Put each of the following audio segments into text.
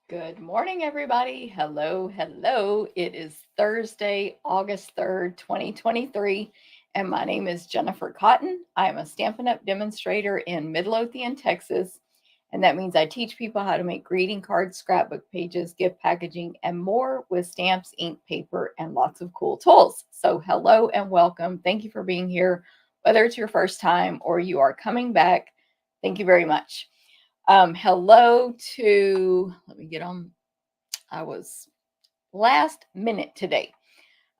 Good morning, everybody. Hello, hello. It is Thursday, August 3rd, 2023, and my name is Jennifer Cotton. I am a Stampin' Up! Demonstrator in Midlothian, Texas, and that means I teach people how to make greeting cards, scrapbook pages, gift packaging, and more with stamps, ink, paper, and lots of cool tools. So, hello and welcome. Thank you for being here. Whether it's your first time or you are coming back, thank you very much. Hello to, let me get on. I was last minute today.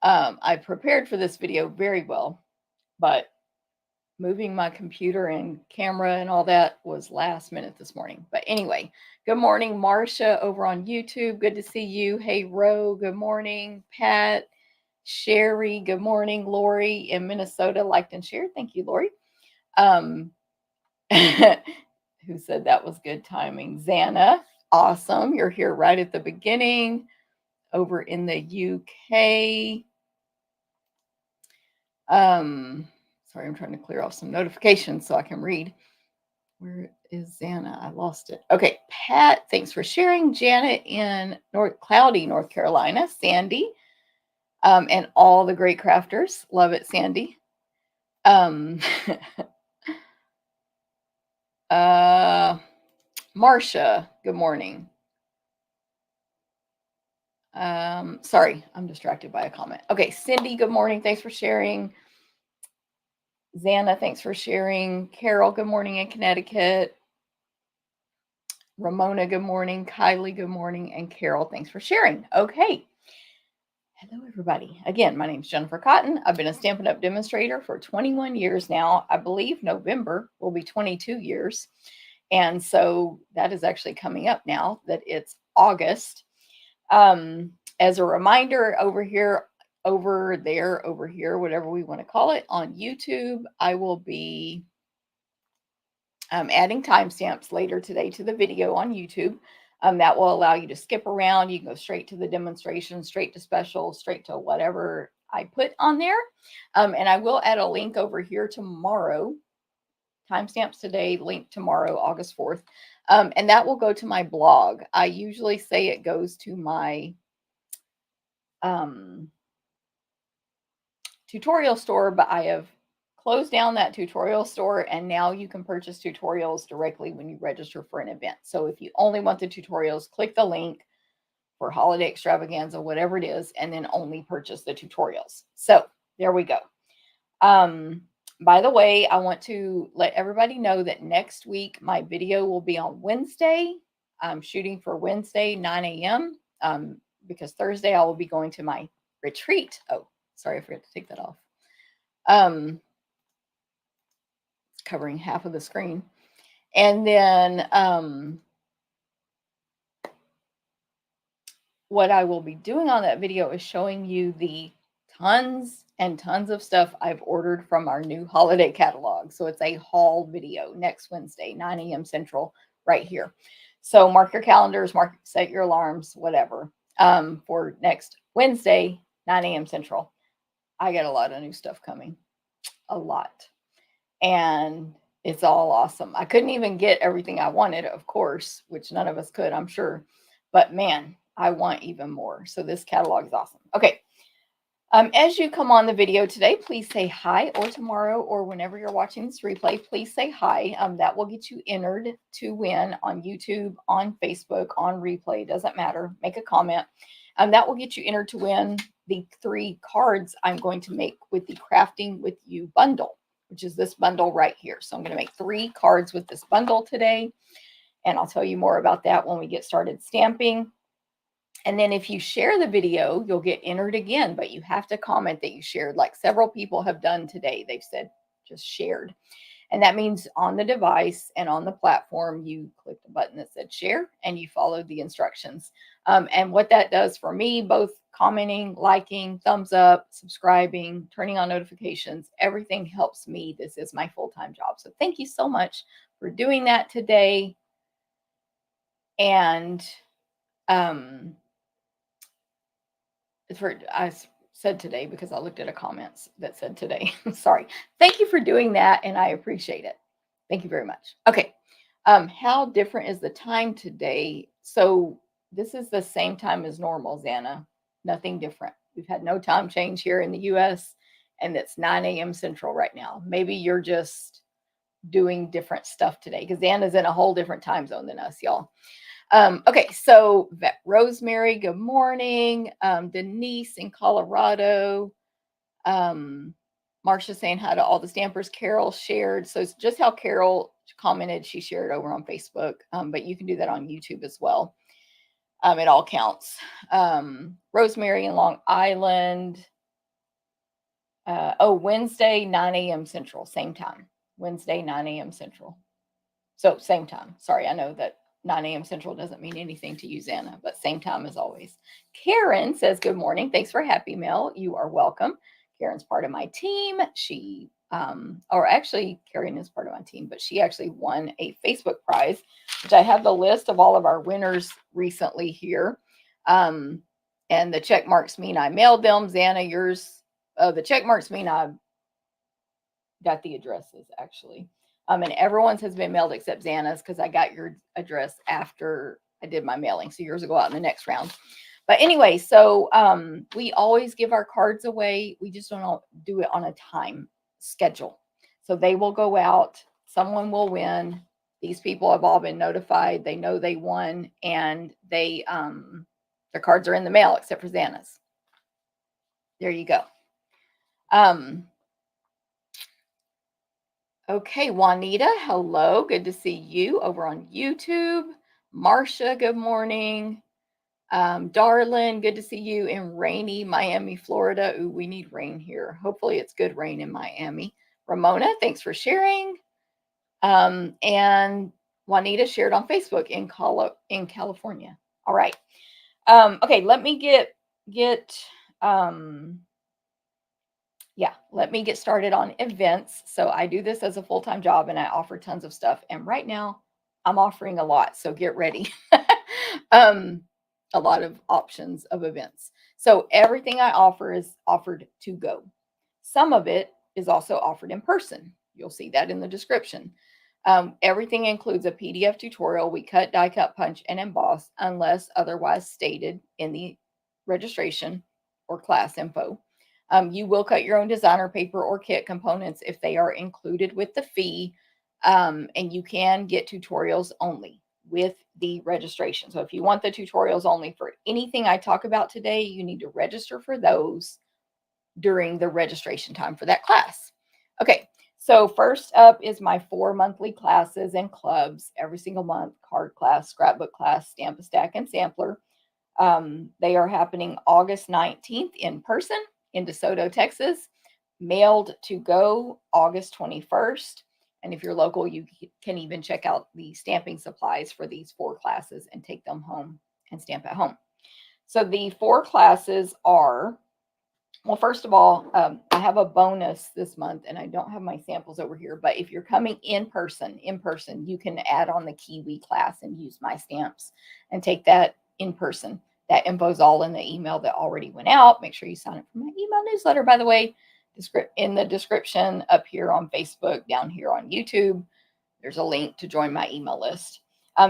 I prepared for this video very well, but moving my computer and camera and all that was last minute this morning. But anyway, good morning, Marcia over on YouTube. Good to see you. Hey, Ro, good morning. Pat, Sherry, good morning. Lori in Minnesota liked and shared. Thank you, Lori. Um, who said that was good timing? Xana, awesome. You're here right at the beginning over in the UK. Sorry, I'm trying to clear off some notifications so I can read. Where is Xana? I lost it. Okay, Pat, thanks for sharing. Janet in cloudy North Carolina. Sandy, and all the great crafters. Love it, Sandy. Marcia, good morning. Sorry, I'm distracted by a comment. Okay, Cindy, good morning. Thanks for sharing. Xana, thanks for sharing. Carol, good morning in Connecticut. Ramona, good morning. Kylie, good morning. And Carol, thanks for sharing. Okay. Hello, everybody. Again, my name is Jennifer Cotton. I've been a Stampin' Up! Demonstrator for 21 years now. I believe November will be 22 years. And so that is actually coming up now that it's August. As a reminder, over here, over there, over here, whatever we want to call it, on YouTube, I will be adding timestamps later today to the video on YouTube. That will allow you to skip around. You can go straight to the demonstration, straight to special, straight to whatever I put on there. And I will add a link over here tomorrow. Timestamps today, link tomorrow, August 4th. And that will go to my blog. I usually say it goes to my tutorial store, but I have closed down that tutorial store, and now you can purchase tutorials directly when you register for an event. So if you only want the tutorials, click the link for holiday extravaganza, whatever it is, and then only purchase the tutorials. So there we go. By the way, I want to let everybody know that next week my video will be on Wednesday. I'm shooting for Wednesday, 9 a.m. Because Thursday I will be going to my retreat. Oh, sorry, I forgot to take that off. It's covering half of the screen. And then what I will be doing on that video is showing you the tons and tons of stuff I've ordered from our new holiday catalog. So it's a haul video next Wednesday, 9 a.m. Central, right here. So mark your calendars, set your alarms, whatever, for next Wednesday, 9 a.m. Central. I got a lot of new stuff coming, a lot. And it's all awesome. I couldn't even get everything I wanted, of course, which none of us could, I'm sure. But man, I want even more. So this catalog is awesome. Okay. As you come on the video today, please say hi, or tomorrow, or whenever you're watching this replay, please say hi. That will get you entered to win on YouTube, on Facebook, on replay. Doesn't matter. Make a comment. That will get you entered to win the 3 cards I'm going to make with the Crafting With You bundle, which is this bundle right here. So I'm going to make 3 cards with this bundle today, and I'll tell you more about that when we get started stamping. And then if you share the video, you'll get entered again, but you have to comment that you shared, like several people have done today. They've said just shared. And that means on the device and on the platform, you click the button that said share and you follow the instructions. And what that does for me, both commenting, liking, thumbs up, subscribing, turning on notifications, everything helps me. This is my full-time job. So thank you so much for doing that today. And I said today because I looked at a comments that said today. Sorry. Thank you for doing that, and I appreciate it. Thank you very much. Okay. How different is the time today? So This is the same time as normal, Xana. Nothing different. We've had no time change here in the US, and it's 9 a.m. Central right now. Maybe you're just doing different stuff today because Xana's in a whole different time zone than us, y'all. Okay, so Rosemary, good morning. Denise in Colorado. Marcia saying hi to all the stampers. Carol shared. So it's just how Carol commented. She shared over on Facebook, but you can do that on YouTube as well. It all counts. Rosemary in Long Island. Wednesday, 9 a.m. Central, same time. Wednesday, 9 a.m. Central. So same time. Sorry, I know that 9 a.m. Central doesn't mean anything to you, Xana, but same time as always. Karen says, good morning. Thanks for Happy Mail. You are welcome. Karen's part of my team. She, or actually, Karen is part of my team, but she actually won a Facebook prize, which I have the list of all of our winners recently here. And the check marks mean I mailed them. Xana, yours, the check marks mean I got the addresses actually. And everyone's has been mailed except Xana's because I got your address after I did my mailing. So yours will go out in the next round. But anyway, so we always give our cards away. We just don't do it on a time schedule. So they will go out. Someone will win. These people have all been notified. They know they won, and they their cards are in the mail except for Xana's. There you go. Okay, Juanita, hello. Good to see you over on YouTube. Marcia, good morning. Darlin, good to see you in rainy Miami, Florida. Ooh, we need rain here. Hopefully it's good rain in Miami. Ramona, thanks for sharing. And Juanita shared on Facebook in California. All right. Okay, let me let me get started on events. So I do this as a full-time job and I offer tons of stuff. And right now I'm offering a lot. So get ready. A lot of options of events. So everything I offer is offered to go. Some of it is also offered in person. You'll see that in the description. Everything includes a PDF tutorial. We cut, die cut, punch, and emboss unless otherwise stated in the registration or class info. You will cut your own designer paper or kit components if they are included with the fee. And you can get tutorials only with the registration. So if you want the tutorials only for anything I talk about today, you need to register for those during the registration time for that class. Okay, so first up is my 4 monthly classes and clubs every single month: card class, scrapbook class, Stamp a Stack, and Sampler. They are happening August 19th in person in DeSoto, Texas, mailed to go August 21st. And if you're local, you can even check out the stamping supplies for these 4 classes and take them home and stamp at home. So the 4 classes are, well, first of all, I have a bonus this month, and I don't have my samples over here, but if you're coming in person, you can add on the Kiwi class and use my stamps and take that in person. That info is all in the email that already went out. Make sure you sign up for my email newsletter, by the way, in the description up here on Facebook, down here on YouTube. There's a link to join my email list.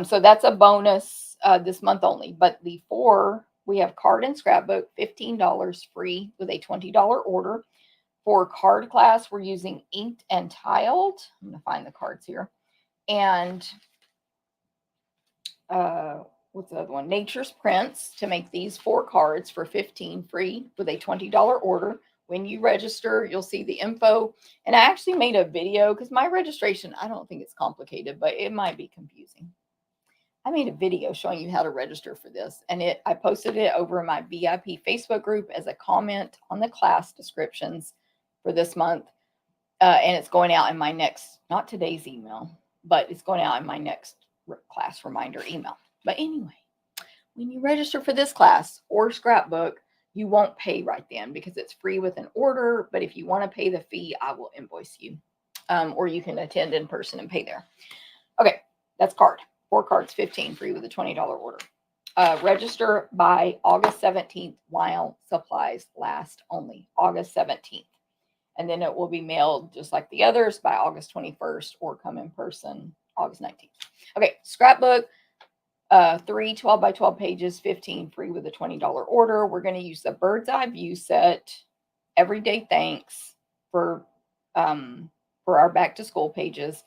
So that's a bonus this month only. But the 4, we have card and scrapbook, $15 free with a $20 order. For card class, we're using inked and tiled. I'm going to find the cards here. And what's the other one? Nature's Prints, to make these 4 cards for $15 free with a $20 order. When you register, you'll see the info. And I actually made a video because my registration, I don't think it's complicated, but it might be confusing. I made a video showing you how to register for this, and I posted it over in my VIP Facebook group as a comment on the class descriptions for this month. And it's going out in my next, not today's email, but it's going out in my next class reminder email. But anyway, when you register for this class or scrapbook, you won't pay right then because it's free with an order. But if you want to pay the fee, I will invoice you. Or you can attend in person and pay there. Okay, that's card. 4 cards, $15 free with a $20 order. Register by August 17th while supplies last only. August 17th. And then it will be mailed just like the others by August 21st or come in person August 19th. Okay, scrapbook. 3 12 by 12 pages, 15 free with a $20 order. We're going to use the bird's eye view set, everyday thanks for our back to school pages,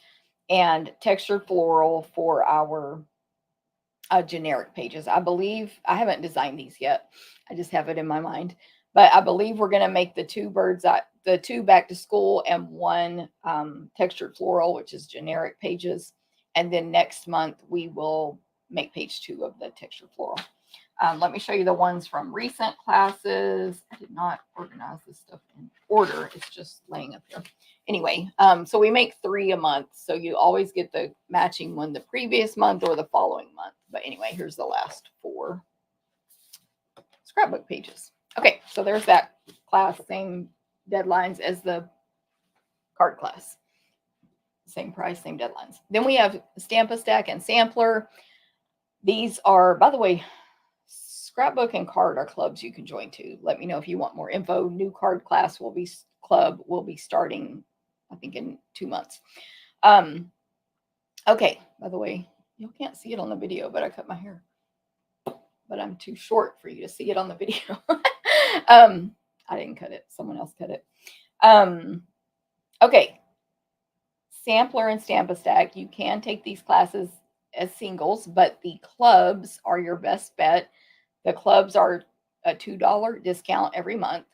and textured floral for our generic pages. I believe I haven't designed these yet. I just have it in my mind, but I believe we're going to make the two bird's eye, the two back to school and one textured floral, which is generic pages. And then next month we will make page 2 of the textured floral. Let me show you the ones from recent classes. I did not organize this stuff in order. It's just laying up here. Anyway, so we make 3 a month. So you always get the matching one the previous month or the following month. But anyway, here's the last 4 scrapbook pages. Okay, so there's that class. Same deadlines as the card class. Same price, same deadlines. Then we have Stamp a Stack and Sampler. These are, by the way, scrapbook and card are clubs you can join too. Let me know if you want more info. New card class will be starting, I think, in 2 months. Okay, by the way, you can't see it on the video, but I cut my hair. But I'm too short for you to see it on the video. I didn't cut it. Someone else cut it. Okay. Sampler and Stamp a Stack. You can take these classes as singles, but the clubs are your best bet. The clubs are a $2 discount every month.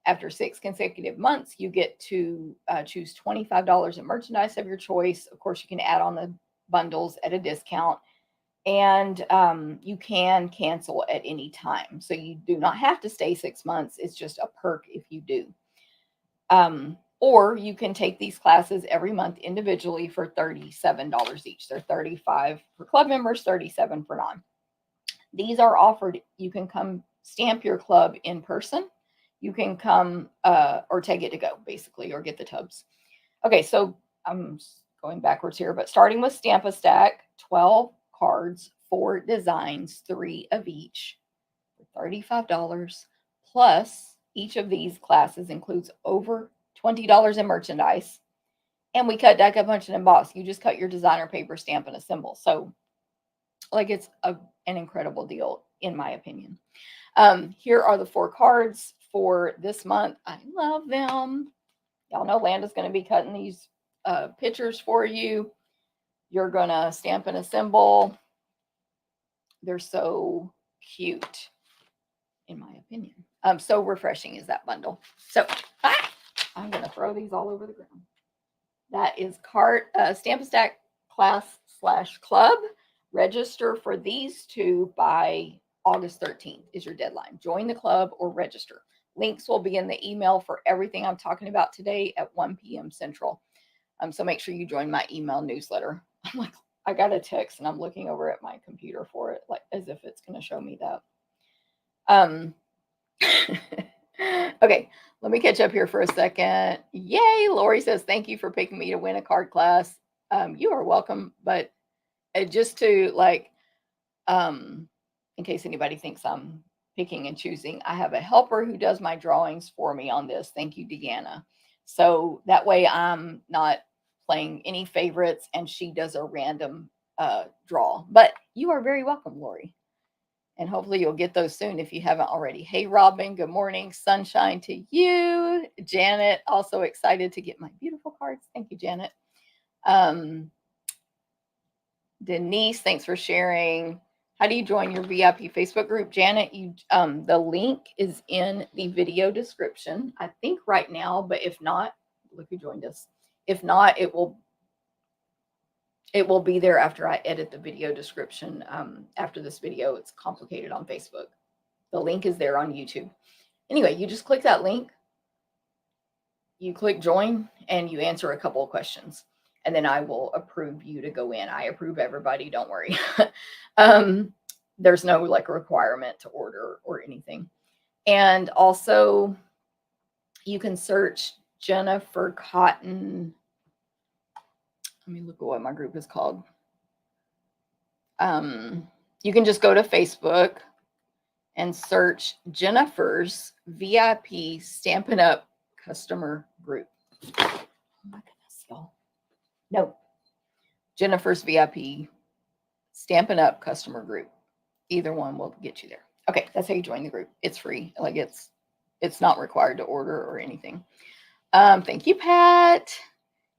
After 6 consecutive months, you get to choose $25 in merchandise of your choice. Of course, you can add on the bundles at a discount, and you can cancel at any time. So you do not have to stay 6 months. It's just a perk if you do. Or you can take these classes every month individually for $37 each. They're $35 for club members, $37 for non. These are offered. You can come stamp your club in person. You can come or take it to go, basically, or get the tubs. Okay, so I'm going backwards here, but starting with Stamp a Stack, 12 cards, 4 designs, 3 of each, for $35. Plus, each of these classes includes over $20 in merchandise. And we cut, die cut, punch, and emboss. You just cut your designer paper, stamp, and assemble. So, like, it's an incredible deal, in my opinion. Here are the 4 cards for this month. I love them. Y'all know Landa's going to be cutting these pictures for you. You're going to stamp and assemble. They're so cute, in my opinion. So refreshing is that bundle. So I'm going to throw these all over the ground. That is Stamp a Stack class/club. Register for these 2 by August 13th is your deadline. Join the club or register. Links will be in the email for everything I'm talking about today at 1 p.m. Central. So make sure you join my email newsletter. I'm like, I got a text and I'm looking over at my computer for it, like as if it's going to show me that. Okay, let me catch up here for a second. Yay, Lori says, thank you for picking me to win a card class. You are welcome, but just to in case anybody thinks I'm picking and choosing, I have a helper who does my drawings for me on this. Thank you, Deanna. So that way I'm not playing any favorites and she does a random draw. But you are very welcome, Lori. And hopefully you'll get those soon if you haven't already. Hey, Robin, good morning. Sunshine to you. Janet, also excited to get my beautiful cards. Thank you, Janet. Denise, thanks for sharing. How do you join your VIP Facebook group? Janet, the link is in the video description, I think right now, but if not, look who joined us. If not, it will be there after I edit the video description. After this video, it's complicated on Facebook. The link is there on YouTube. Anyway, you just click that link, you click join, and you answer a couple of questions. And then I will approve you to go in. I approve everybody, don't worry. There's no requirement to order or anything. And also, you can search Jennifer Cotton. Let me look at what my group is called. You can just go to Facebook and search Jennifer's VIP Stampin' Up customer group. Oh my goodness, y'all. No, Jennifer's VIP Stampin' Up customer group. Either one will get you there. Okay, that's how you join the group. It's free. Like it's not required to order or anything. Thank you, Pat.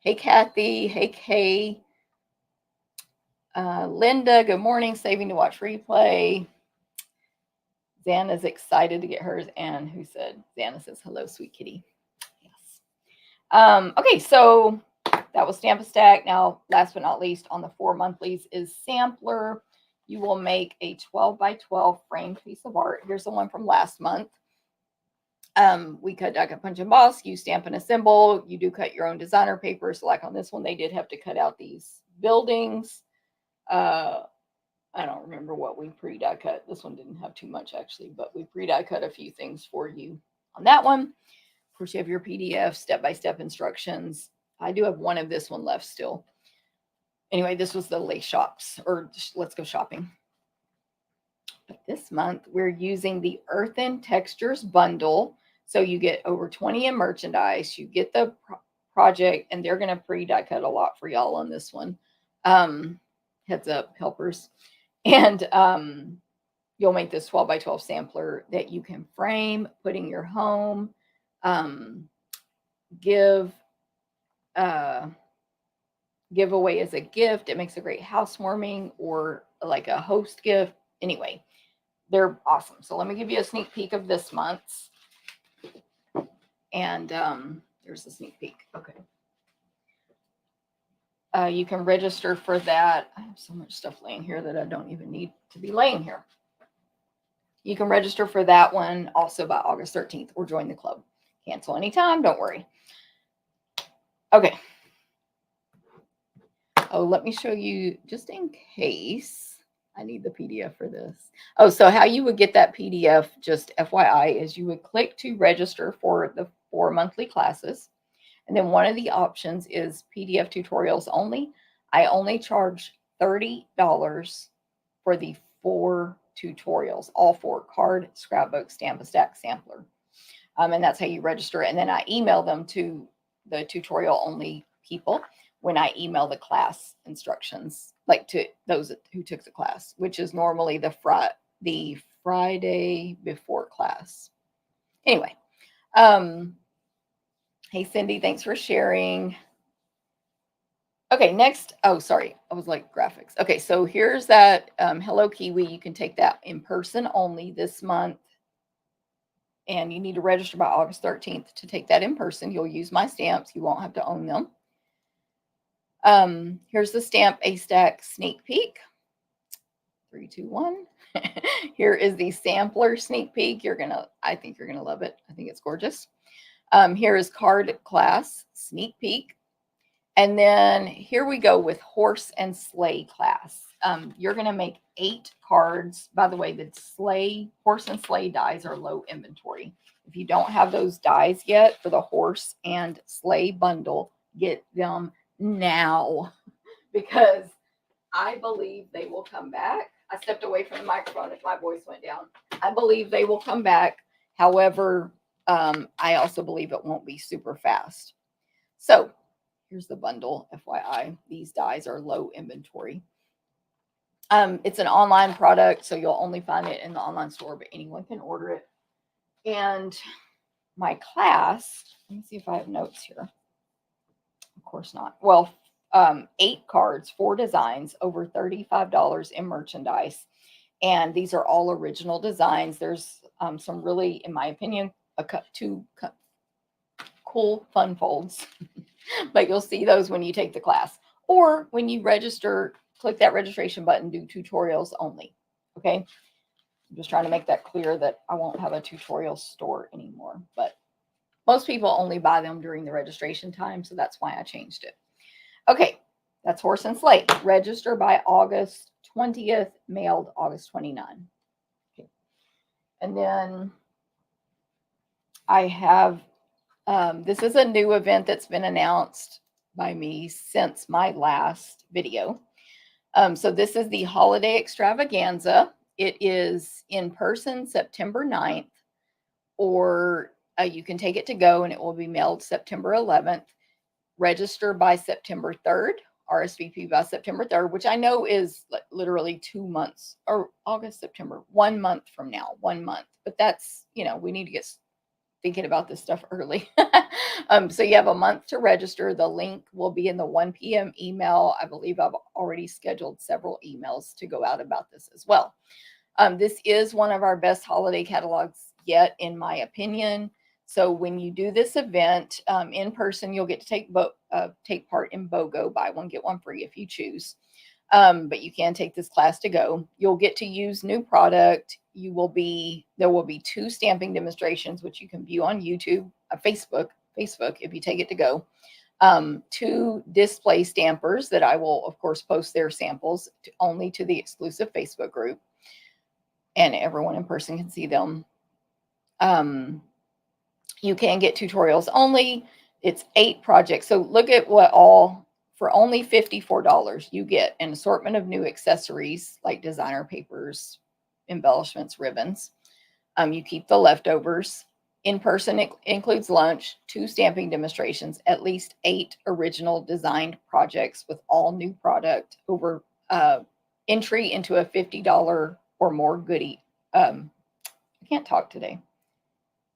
Hey, Kathy. Hey, Kay. Linda, good morning. Saving to watch replay. Xana's excited to get hers. And who said? Xana says, hello, sweet kitty. Yes. Okay, so that was Stamp a Stack. Now, last but not least, on the 4 monthlies is Sampler. You will make a 12 by 12 framed piece of art. Here's the one from last month. We cut, die, cut, punch, emboss. You stamp and assemble. You do cut your own designer paper. So like on this one, they did have to cut out these buildings. I don't remember what we pre-die cut. This one didn't have too much actually, but we pre-die cut a few things for you on that one. Of course, you have your PDF, step-by-step instructions. I do have one of this one left still. Anyway, this was the lace shops, or let's go shopping. But this month, we're using the Earthen Textures bundle. So you get over 20 in merchandise. You get the project, and they're going to pre-die cut a lot for y'all on this one. Heads up, helpers. And you'll make this 12 by 12 sampler that you can frame, put in your home, give away as a gift. It makes a great housewarming or like a host gift. Anyway, they're awesome. So let me give you a sneak peek of this month's. And there's a sneak peek. Okay. You can register for that. I have so much stuff laying here that I don't even need to be laying here. You can register for that one also by August 13th or join the club. Cancel anytime. Don't worry. Okay. Oh, let me show you just in case I need the PDF for this. Oh, so how you would get that PDF, just FYI, is you would click to register for the 4 monthly classes. And then one of the options is PDF tutorials only. I only charge $30 for the 4 tutorials, all 4: card, scrapbook, Stamp a Stack, sampler. And that's how you register. And then I email them to the tutorial only people when I email the class instructions, like to those who took the class, which is normally the Friday before class. Anyway, hey, Cindy, thanks for sharing. Okay, next. Oh, sorry. I was like graphics. Okay, so here's that Hello Kiwi. You can take that in person only this month. And you need to register by August 13th to take that in person. You'll use my stamps. You won't have to own them. Here's the Stamp a Stack sneak peek. 3, 2, 1. Here is the sampler sneak peek. I think you're gonna love it. I think it's gorgeous. Here is card class sneak peek. And then here we go with horse and sleigh class. You're going to make 8 cards. By the way, the horse and sleigh dies are low inventory. If you don't have those dies yet for the horse and sleigh bundle, get them now because I believe they will come back. I stepped away from the microphone if my voice went down. I believe they will come back. However, I also believe it won't be super fast. So here's the bundle, FYI. These dies are low inventory. It's an online product, so you'll only find it in the online store, but anyone can order it. And my class, let me see if I have notes here. Of course not. Well, 8 cards, 4 designs, over $35 in merchandise. And these are all original designs. There's some really, in my opinion, 2 cool fun folds. But you'll see those when you take the class. Or when you register, click that registration button, do tutorials only. Okay? I'm just trying to make that clear that I won't have a tutorial store anymore. But most people only buy them during the registration time, so that's why I changed it. Okay, that's horse and sleigh. Register by August 20th, mailed August 29th. Okay. And then I have, this is a new event that's been announced by me since my last video. So this is the Holiday Extravaganza. It is in person September 9th, or you can take it to go and it will be mailed September 11th. Register by September 3rd RSVP by September 3rd, which I know is literally 2 months, or August, September, 1 month from now, 1 month. But that's, we need to get thinking about this stuff early. So you have a month to register. The link will be in the 1 p.m. email. I believe I've already scheduled several emails to go out about this as well. This is one of our best holiday catalogs yet, in my opinion. So when you do this event in person, you'll get to take part in BOGO, buy one, get one free if you choose. But you can take this class to go. You'll get to use new product. There will be 2 stamping demonstrations, which you can view on YouTube, Facebook, if you take it to go. 2 display stampers that I will, of course, post their samples only to the exclusive Facebook group, and everyone in person can see them. You can get tutorials only. It's 8 projects. So look at what all, for only $54, you get an assortment of new accessories like designer papers, embellishments, ribbons. You keep the leftovers. In person, it includes lunch, 2 stamping demonstrations, at least 8 original designed projects with all new product, over entry into a $50 or more goodie. I can't talk today.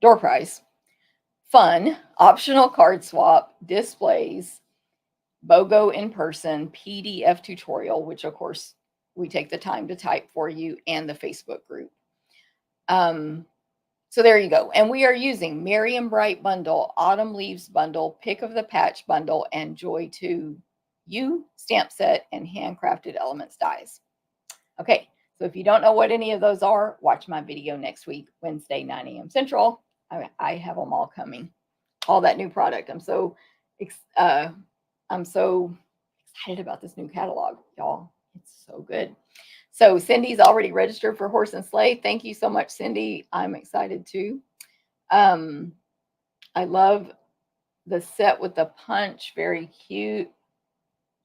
Door prize. Fun, optional card swap, displays, BOGO in person, PDF tutorial, which of course we take the time to type for you, and the Facebook group. So there you go. And we are using Merry and Bright bundle, Autumn Leaves bundle, Pick of the Patch bundle, and Joy to You stamp set and handcrafted elements dies. Okay, so if you don't know what any of those are, watch my video next week, Wednesday, 9 a.m. Central. I have them all coming, all that new product. I'm so excited about this new catalog, y'all. It's so good. So Cindy's already registered for Horse and Sleigh. Thank you so much, Cindy. I'm excited too. I love the set with the punch. Very cute.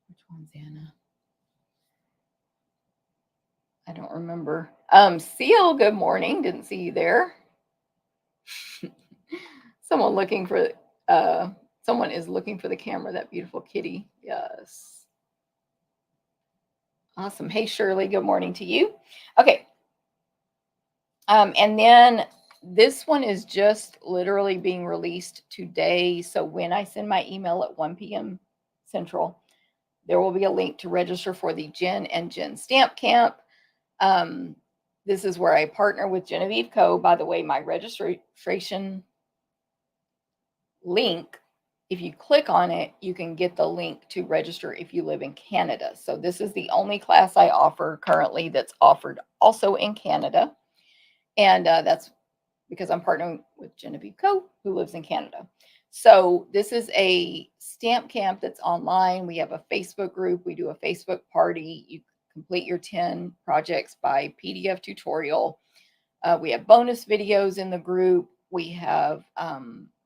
Which one's Anna? I don't remember. Seal, good morning. Didn't see you there. Someone is looking for the camera. That beautiful kitty. Yes. Awesome. Hey, Shirley, good morning to you. Okay. And then this one is just literally being released today. So when I send my email at 1 p.m. Central, there will be a link to register for the Jen and Jen Stamp Camp. This is where I partner with Genevieve Co. By the way, my registration link, if you click on it, you can get the link to register if you live in Canada. So this is the only class I offer currently that's offered also in Canada. And that's because I'm partnering with Genevieve Co., who lives in Canada. So this is a stamp camp that's online. We have a Facebook group. We do a Facebook party. You complete your 10 projects by PDF tutorial. We have bonus videos in the group. We have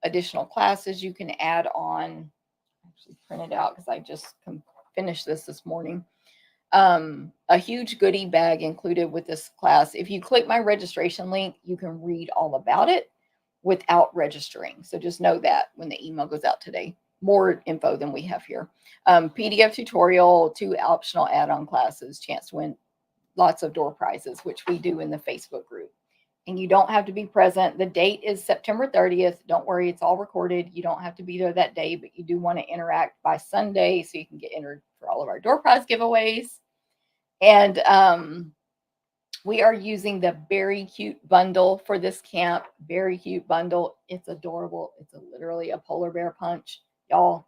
additional classes you can add on. I actually printed out because I just finished this morning. A huge goodie bag included with this class. If you click my registration link, you can read all about it without registering. So just know that when the email goes out today. More info than we have here. PDF tutorial, 2 optional add-on classes, chance to win lots of door prizes, which we do in the Facebook group. And you don't have to be present. The date is September 30th. Don't worry, it's all recorded. You don't have to be there that day, but you do want to interact by Sunday so you can get entered for all of our door prize giveaways. And we are using the Very Cute bundle for this camp. Very Cute bundle. It's adorable. It's literally a polar bear punch, y'all.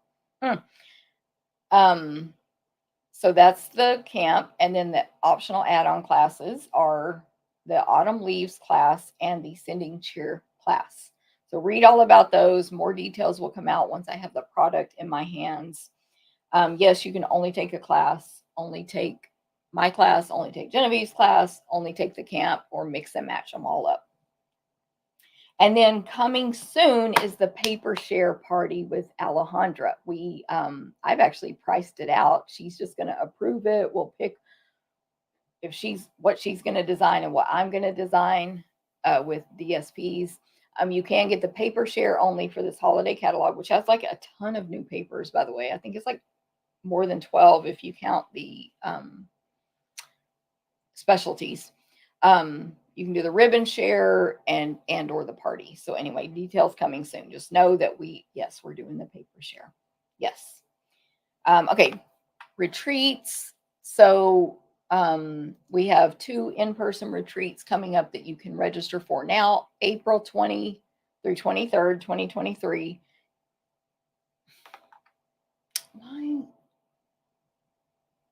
So that's the camp. And then the optional add-on classes are the Autumn Leaves class and the Sending Cheer class. So read all about those. More details will come out once I have the product in my hands. Yes, you can only take a class, only take my class, only take Genevieve's class, only take the camp, or mix and match them all up. And then coming soon is the paper share party with Alejandra. I've actually priced it out. She's just going to approve it. We'll pick what she's going to design and what I'm going to design with DSPs. You can get the paper share only for this holiday catalog, which has like a ton of new papers, by the way. I think it's like more than 12 if you count the specialties. You can do the ribbon share and or the party. So anyway, details coming soon. Just know that yes, we're doing the paper share. Yes. Okay, retreats. So we have 2 in-person retreats coming up that you can register for now, April 20 through 23rd, 2023.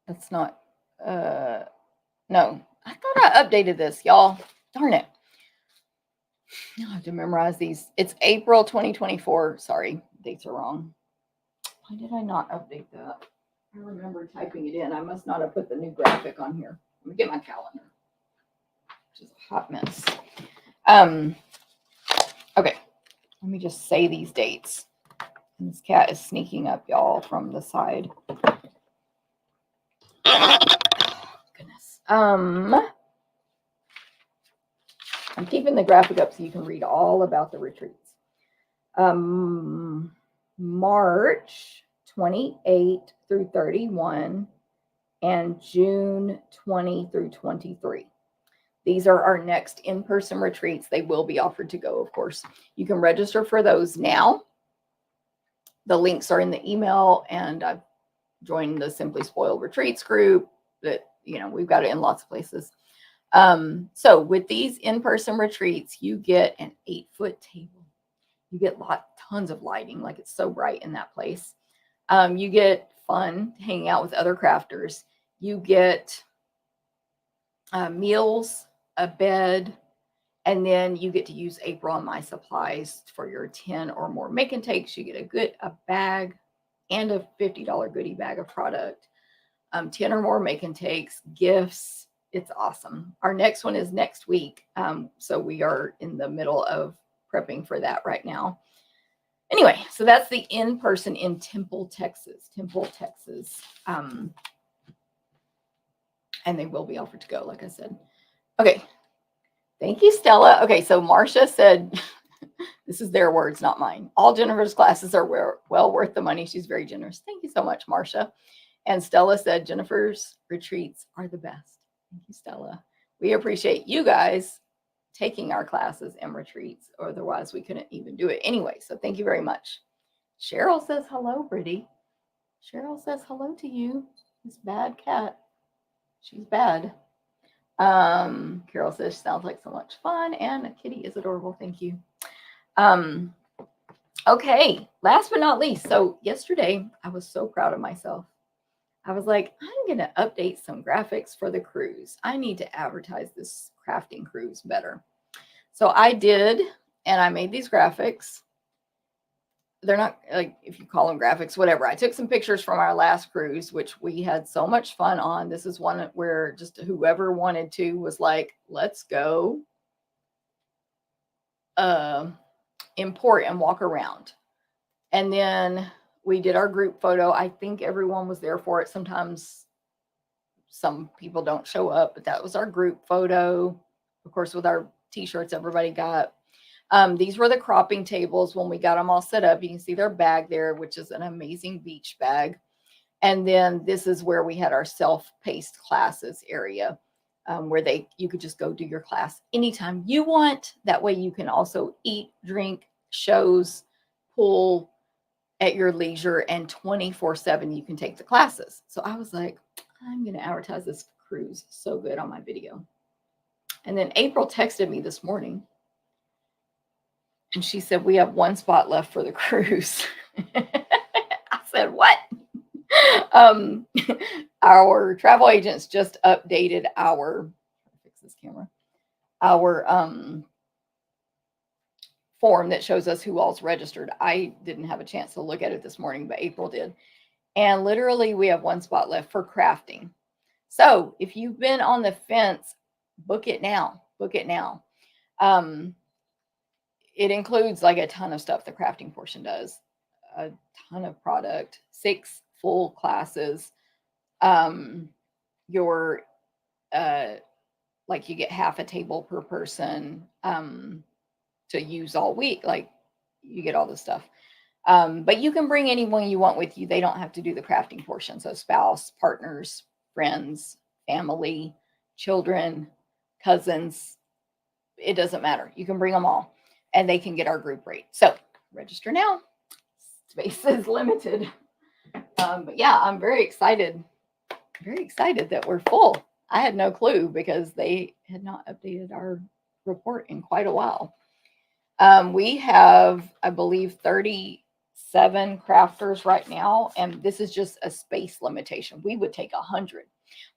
That's not, no, I thought I updated this, y'all. Darn it. I have to memorize these. It's April 2024. Sorry, dates are wrong. Why did I not update that? I remember typing it in. I must not have put the new graphic on here. Let me get my calendar, which is a hot mess. Okay, let me just say these dates. And this cat is sneaking up, y'all, from the side. Oh, goodness. I'm keeping the graphic up so you can read all about the retreats. March 28 through 31 and June 20 through 23. These are our next in-person retreats. They will be offered to go, of course. You can register for those now. The links are in the email, and I've joined the Simply Spoiled Retreats group that, we've got it in lots of places. So with these in-person retreats, you get an 8-foot table. You get tons of lighting, like it's so bright in that place. You get fun hanging out with other crafters. You get meals, a bed, and then you get to use April and my supplies for your 10 or more make and takes. You get a bag and a $50 goodie bag of product, 10 or more make and takes, gifts. It's awesome. Our next one is next week. So we are in the middle of prepping for that right now. Anyway, so that's the in-person in Temple, Texas. And they will be offered to go, like I said. Okay. Thank you, Stella. Okay, so Marcia said, this is their words, not mine. All Jennifer's classes are well worth the money. She's very generous. Thank you so much, Marcia. And Stella said, Jennifer's retreats are the best. Thank you, Stella. We appreciate you guys taking our classes and retreats. Otherwise, we couldn't even do it anyway. So thank you very much. Cheryl says hello, Brittany. Cheryl says hello to you. This bad cat. She's bad. Carol says, sounds like so much fun, and a kitty is adorable. Thank you. Okay, last but not least. So yesterday, I was so proud of myself. I was like, I'm going to update some graphics for the cruise. I need to advertise this crafting cruise better. So I did, and I made these graphics. They're not, like, if you call them graphics, whatever. I took some pictures from our last cruise, which we had so much fun on. This is one where just whoever wanted to was like, let's go import and walk around. And then we did our group photo. I think everyone was there for it. Sometimes some people don't show up, but that was our group photo. Of course, with our t-shirts, everybody got. These were the cropping tables when we got them all set up. You can see their bag there, which is an amazing beach bag. And then this is where we had our self-paced classes area, where you could just go do your class anytime you want. That way you can also eat, drink, shows, pool at your leisure, and 24/7 you can take the classes. So I was like, I'm going to advertise this cruise so good on my video. And then April texted me this morning. And she said, we have 1 spot left for the cruise. I said, what? Our travel agents just updated our form that shows us who all's registered. I didn't have a chance to look at it this morning, but April did. And literally we have 1 spot left for crafting. So if you've been on the fence, book it now. Book it now. It includes like a ton of stuff. The crafting portion does a ton of product, 6 full classes. Your like you get half a table per person to use all week. Like you get all this stuff. But you can bring anyone you want with you. They don't have to do the crafting portion. So spouse, partners, friends, family, children, cousins, it doesn't matter. You can bring them all and they can get our group rate. So register now. Space is limited. But yeah, I'm very excited that we're full. I had no clue because they had not updated our report in quite a while. We have, I believe, 37 crafters right now, and this is just a space limitation. We would take 100,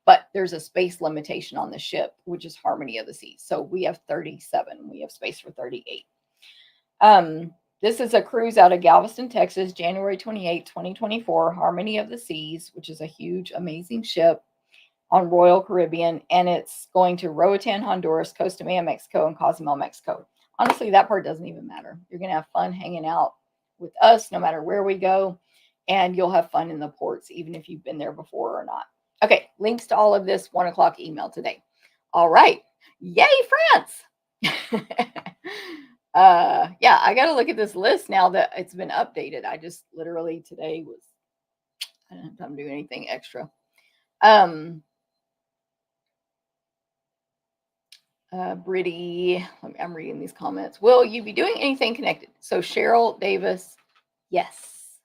but there's a space limitation on the ship, which is Harmony of the Seas. So we have 37. We have space for 38. This is a cruise out of Galveston, Texas, January 28, 2024, Harmony of the Seas, which is a huge, amazing ship on Royal Caribbean, and it's going to Roatan, Honduras, Costa Maya, Mexico, and Cozumel, Mexico. Honestly, that part doesn't even matter. You're going to have fun hanging out with us no matter where we go, and you'll have fun in the ports, even if you've been there before or not. Okay, links to all of this, 1 o'clock email today. All right. Yay, France! Yeah, I got to look at this list now that it's been updated. I just literally today I didn't have time to do anything extra. Britty, I'm reading these comments. Will you be doing anything connected? So Cheryl Davis, yes.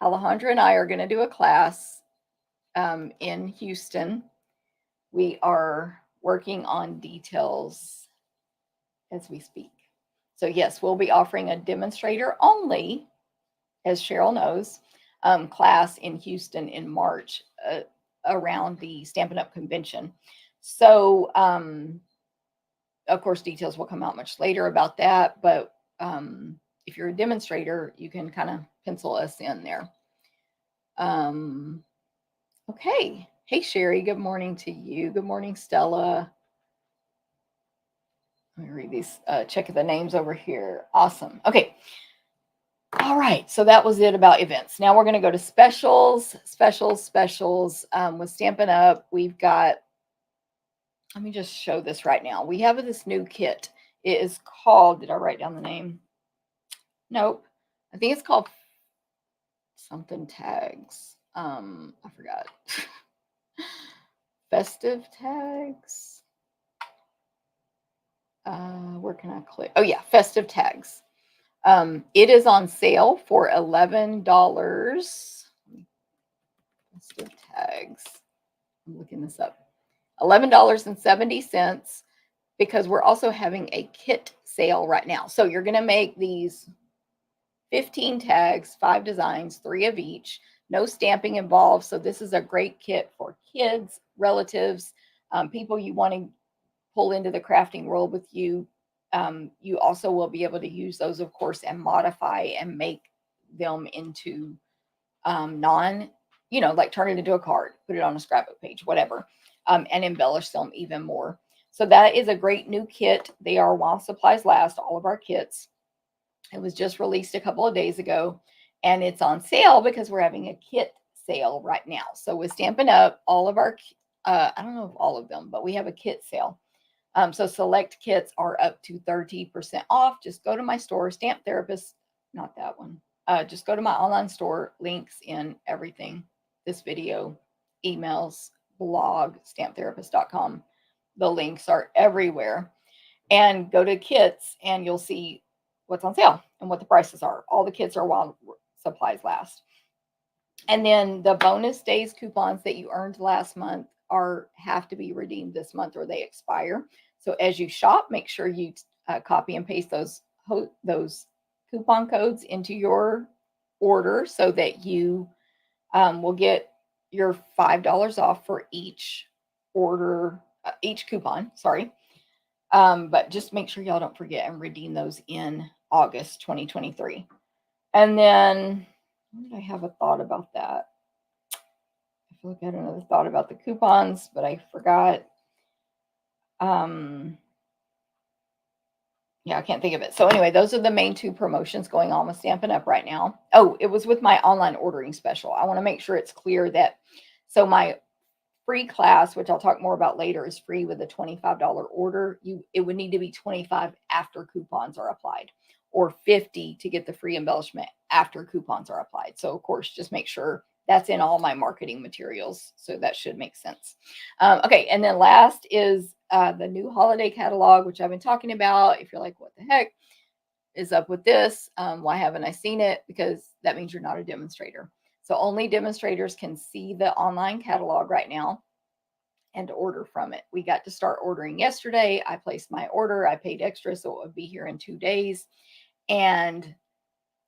Alejandra and I are going to do a class in Houston. We are working on details as we speak. So yes, we'll be offering a demonstrator only, as Cheryl knows, class in Houston in March around the Stampin' Up convention. So, of course, details will come out much later about that. But if you're a demonstrator, you can kind of pencil us in there. Okay. Hey, Sherry, good morning to you. Good morning, Stella. Let me read these, check the names over here. Awesome. Okay. All right. So that was it about events. Now we're going to go to specials. With Stampin' Up, we've got, let me just show this right now. We have this new kit. It is called, did I write down the name? Nope. I think it's called something tags. I forgot. Festive tags. Where can I click? Oh yeah, festive tags. It is on sale for $11. Festive tags. I'm looking this up. $11.70 because we're also having a kit sale right now. So you're going to make these 15 tags, 5 designs, 3 of each. No stamping involved. So this is a great kit for kids, relatives, people you want to pull into the crafting world with you. You also will be able to use those, of course, and modify and make them into like turn it into a card, put it on a scrapbook page, whatever, and embellish them even more. So that is a great new kit. They are while supplies last, all of our kits. It was just released a couple of days ago, and it's on sale because we're having a kit sale right now. So with Stampin' Up, all of our, I don't know if all of them, but we have a kit sale. So select kits are up to 30% off. Just go to my store, Stamp Therapist, not that one. Just go to my online store, links in everything. This video, emails, blog, stamptherapist.com. The links are everywhere. And go to kits and you'll see what's on sale and what the prices are. All the kits are while supplies last. And then the bonus days coupons that you earned last month have to be redeemed this month or they expire. So as you shop, make sure you copy and paste those coupon codes into your order so that you will get your $5 off for each order, each coupon, sorry. But just make sure y'all don't forget and redeem those in August 2023. And then, what did I have a thought about that? I feel like I had another thought about the coupons, but I forgot. Yeah, I can't think of it. So anyway, those are the main 2 promotions going on with Stampin' Up right now. Oh, it was with my online ordering special. I want to make sure it's clear that, so my free class, which I'll talk more about later, is free with a $25 order. It would need to be $25 after coupons are applied. or $50 to get the free embellishment after coupons are applied. So of course, just make sure that's in all my marketing materials. So that should make sense. Okay, and then last is the new holiday catalog, which I've been talking about. If you're like, what the heck is up with this? Why haven't I seen it? Because that means you're not a demonstrator. So only demonstrators can see the online catalog right now and order from it. We got to start ordering yesterday. I placed my order. I paid extra, so it would be here in 2 days. And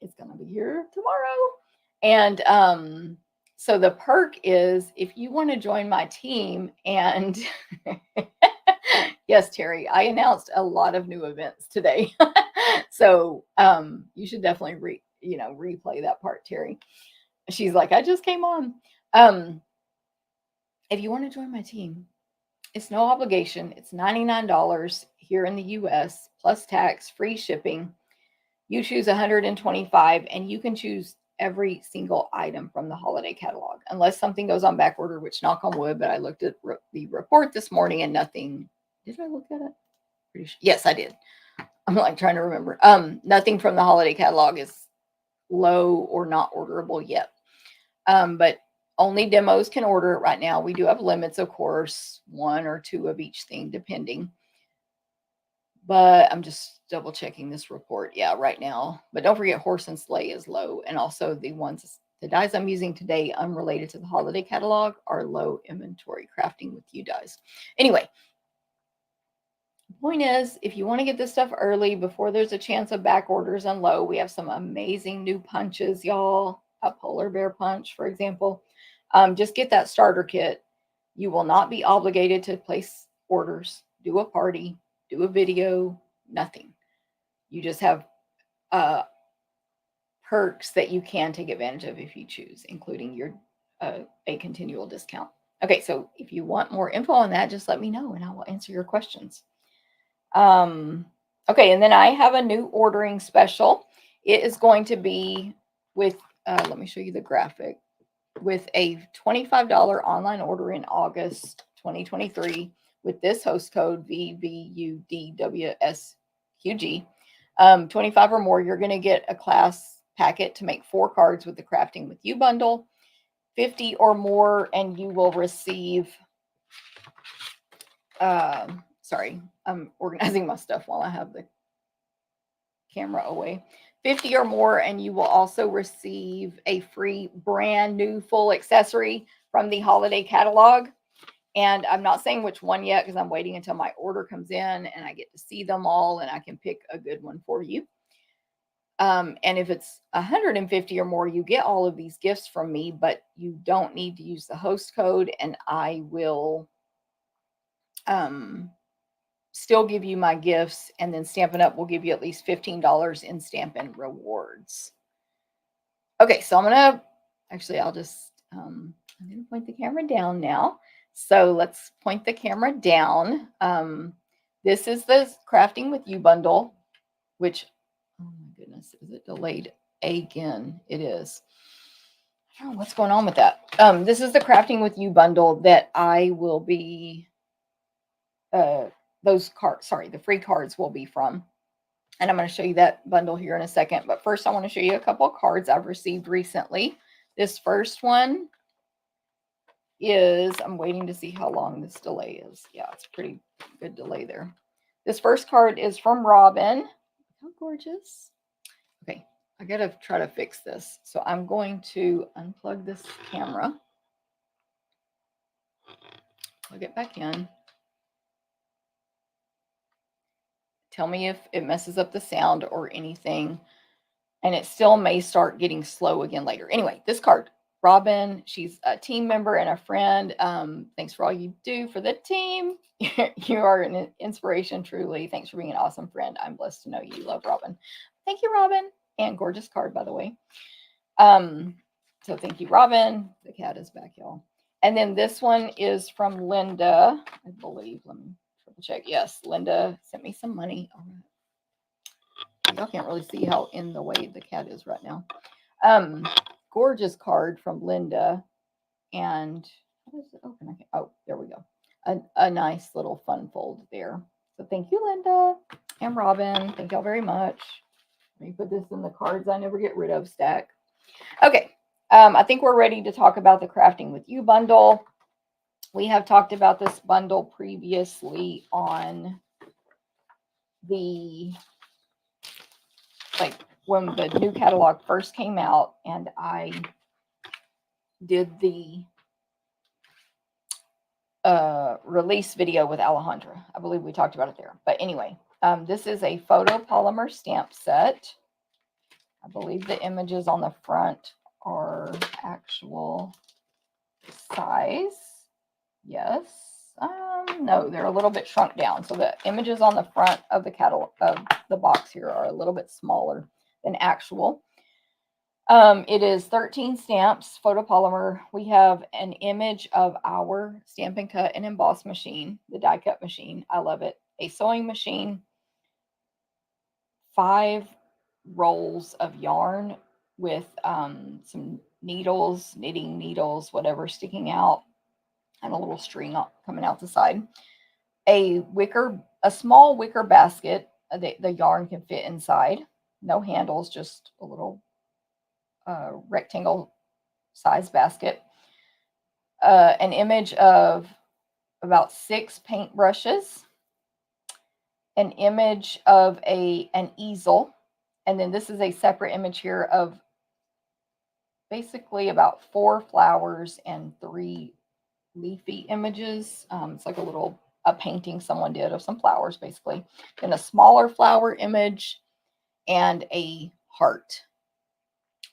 it's going to be here tomorrow. And so the perk is if you want to join my team, and yes, Terry, I announced a lot of new events today. So you should definitely replay that part, Terry. She's like, I just came on. If you want to join my team, it's no obligation. It's $99 here in the US plus tax, free shipping. You choose 125 and you can choose every single item from the holiday catalog, unless something goes on back order, which knock on wood, but I looked at the report this morning and nothing. Did I look at it? Pretty sure. Yes, I did. I'm like trying to remember. Nothing from the holiday catalog is low or not orderable yet. But only demos can order it right now. We do have limits, of course, 1 or 2 of each thing, depending. But I'm just double checking this report. Yeah, right now. But don't forget, horse and sleigh is low. And also the dies I'm using today, unrelated to the holiday catalog, are low inventory. Crafting with you dies. Anyway, the point is, if you want to get this stuff early before there's a chance of back orders and low, we have some amazing new punches, y'all. A polar bear punch, for example. Just get that starter kit. You will not be obligated to place orders, do a party, do a video, nothing. You just have perks that you can take advantage of if you choose, including your a continual discount. Okay, so if you want more info on that, just let me know and I will answer your questions. Okay, and then I have a new ordering special. It is going to be with, let me show you the graphic, with a $25 online order in August 2023 with this host code VVUDWSQG. 25 or more, you're going to get a class packet to make 4 cards with the Crafting with You bundle. 50 or more, and you will receive, sorry, I'm organizing my stuff while I have the camera away. 50 or more, and you will also receive a free brand new full accessory from the holiday catalog. And I'm not saying which one yet because I'm waiting until my order comes in and I get to see them all and I can pick a good one for you. And if it's 150 or more, you get all of these gifts from me, but you don't need to use the host code, and I will still give you my gifts, and then Stampin' Up will give you at least $15 in Stampin' rewards. Okay, so I'm gonna I'll just I'm gonna point the camera down now. So let's point the camera down. This is the Crafting with You bundle, which, oh my goodness, is it delayed again? It is. I don't know what's going on with that. This is the Crafting with You bundle that I will be those cards, sorry, the free cards will be from. And I'm going to show you that bundle here in a second. But first, I want to show you a couple of cards I've received recently. This first one is, I'm waiting to see how long this delay is. Yeah, it's a pretty good delay there. This first card is from Robin. How gorgeous. Okay, I got to try to fix this. So I'm going to unplug this camera. Plug it back in. Tell me if it messes up the sound or anything. And it still may start getting slow again later. Anyway, this card, Robin, she's a team member and a friend. Thanks for all you do for the team. You are an inspiration, truly. Thanks for being an awesome friend. I'm blessed to know you. Love, Robin. Thank you, Robin. And gorgeous card, by the way. So thank you, Robin. The cat is back, y'all. And then this one is from Linda, I believe. Let me triple check. Yes, Linda sent me some money. All right. Y'all can't really see how in the way the cat is right now. Gorgeous card from Linda. And how does it open? Oh, there we go. A nice little fun fold there. So thank you, Linda and Robin. Thank y'all very much. Let me put this in the cards I never get rid of stack. Okay, I think we're ready to talk about the Crafting with You bundle. We have talked about this bundle previously on the, like, when the new catalog first came out, and I did the release video with Alejandra. I believe we talked about it there. But anyway, this is a photopolymer stamp set. I believe the images on the front are actual size. Yes. No, they're a little bit shrunk down. So the images on the front of the catalog of the box here are a little bit smaller than actual. It is 13 stamps, photopolymer. We have an image of our Stampin' Cut and Emboss machine, the die cut machine. I love it. A sewing machine, 5 rolls of yarn with some needles, knitting needles, whatever, sticking out, and a little string coming out the side. A small wicker basket. The yarn can fit inside. No handles, just a little rectangle size basket. An image of about 6 paint brushes. An image of an easel. And then this is a separate image here of basically about 4 flowers and 3 leafy images. It's like a painting someone did of some flowers, basically. Then a smaller flower image and a heart,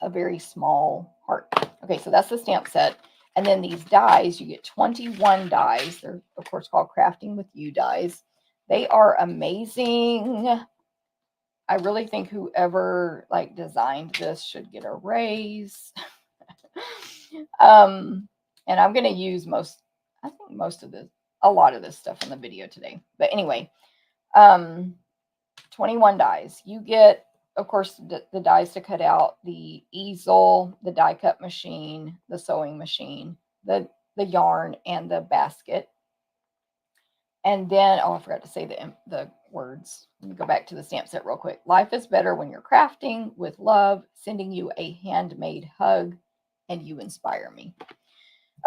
a very small heart. Okay, so that's the stamp set. And then these dies, you get 21 dies. They're, of course, called Crafting with You dies. They are amazing. I really think whoever designed this should get a raise. And I'm going to use a lot of this stuff in the video today. But anyway, 21 dies. You get, of course, the dies to cut out the easel, the die cut machine, the sewing machine, the yarn, and the basket. And then, I forgot to say the words. Let me go back to the stamp set real quick. Life is better when you're crafting. With love, sending you a handmade hug, and you inspire me.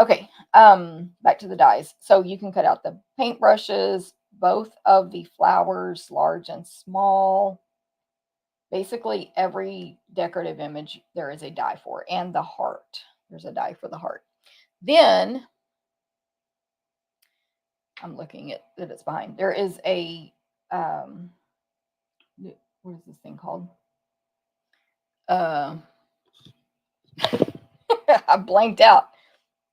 Okay, back to the dies. So you can cut out the paintbrushes, both of the flowers, large and small. Basically, every decorative image there is a die for, and the heart. There's a die for the heart. Then, I'm looking at that it's behind. There is a, what is this thing called? I blanked out.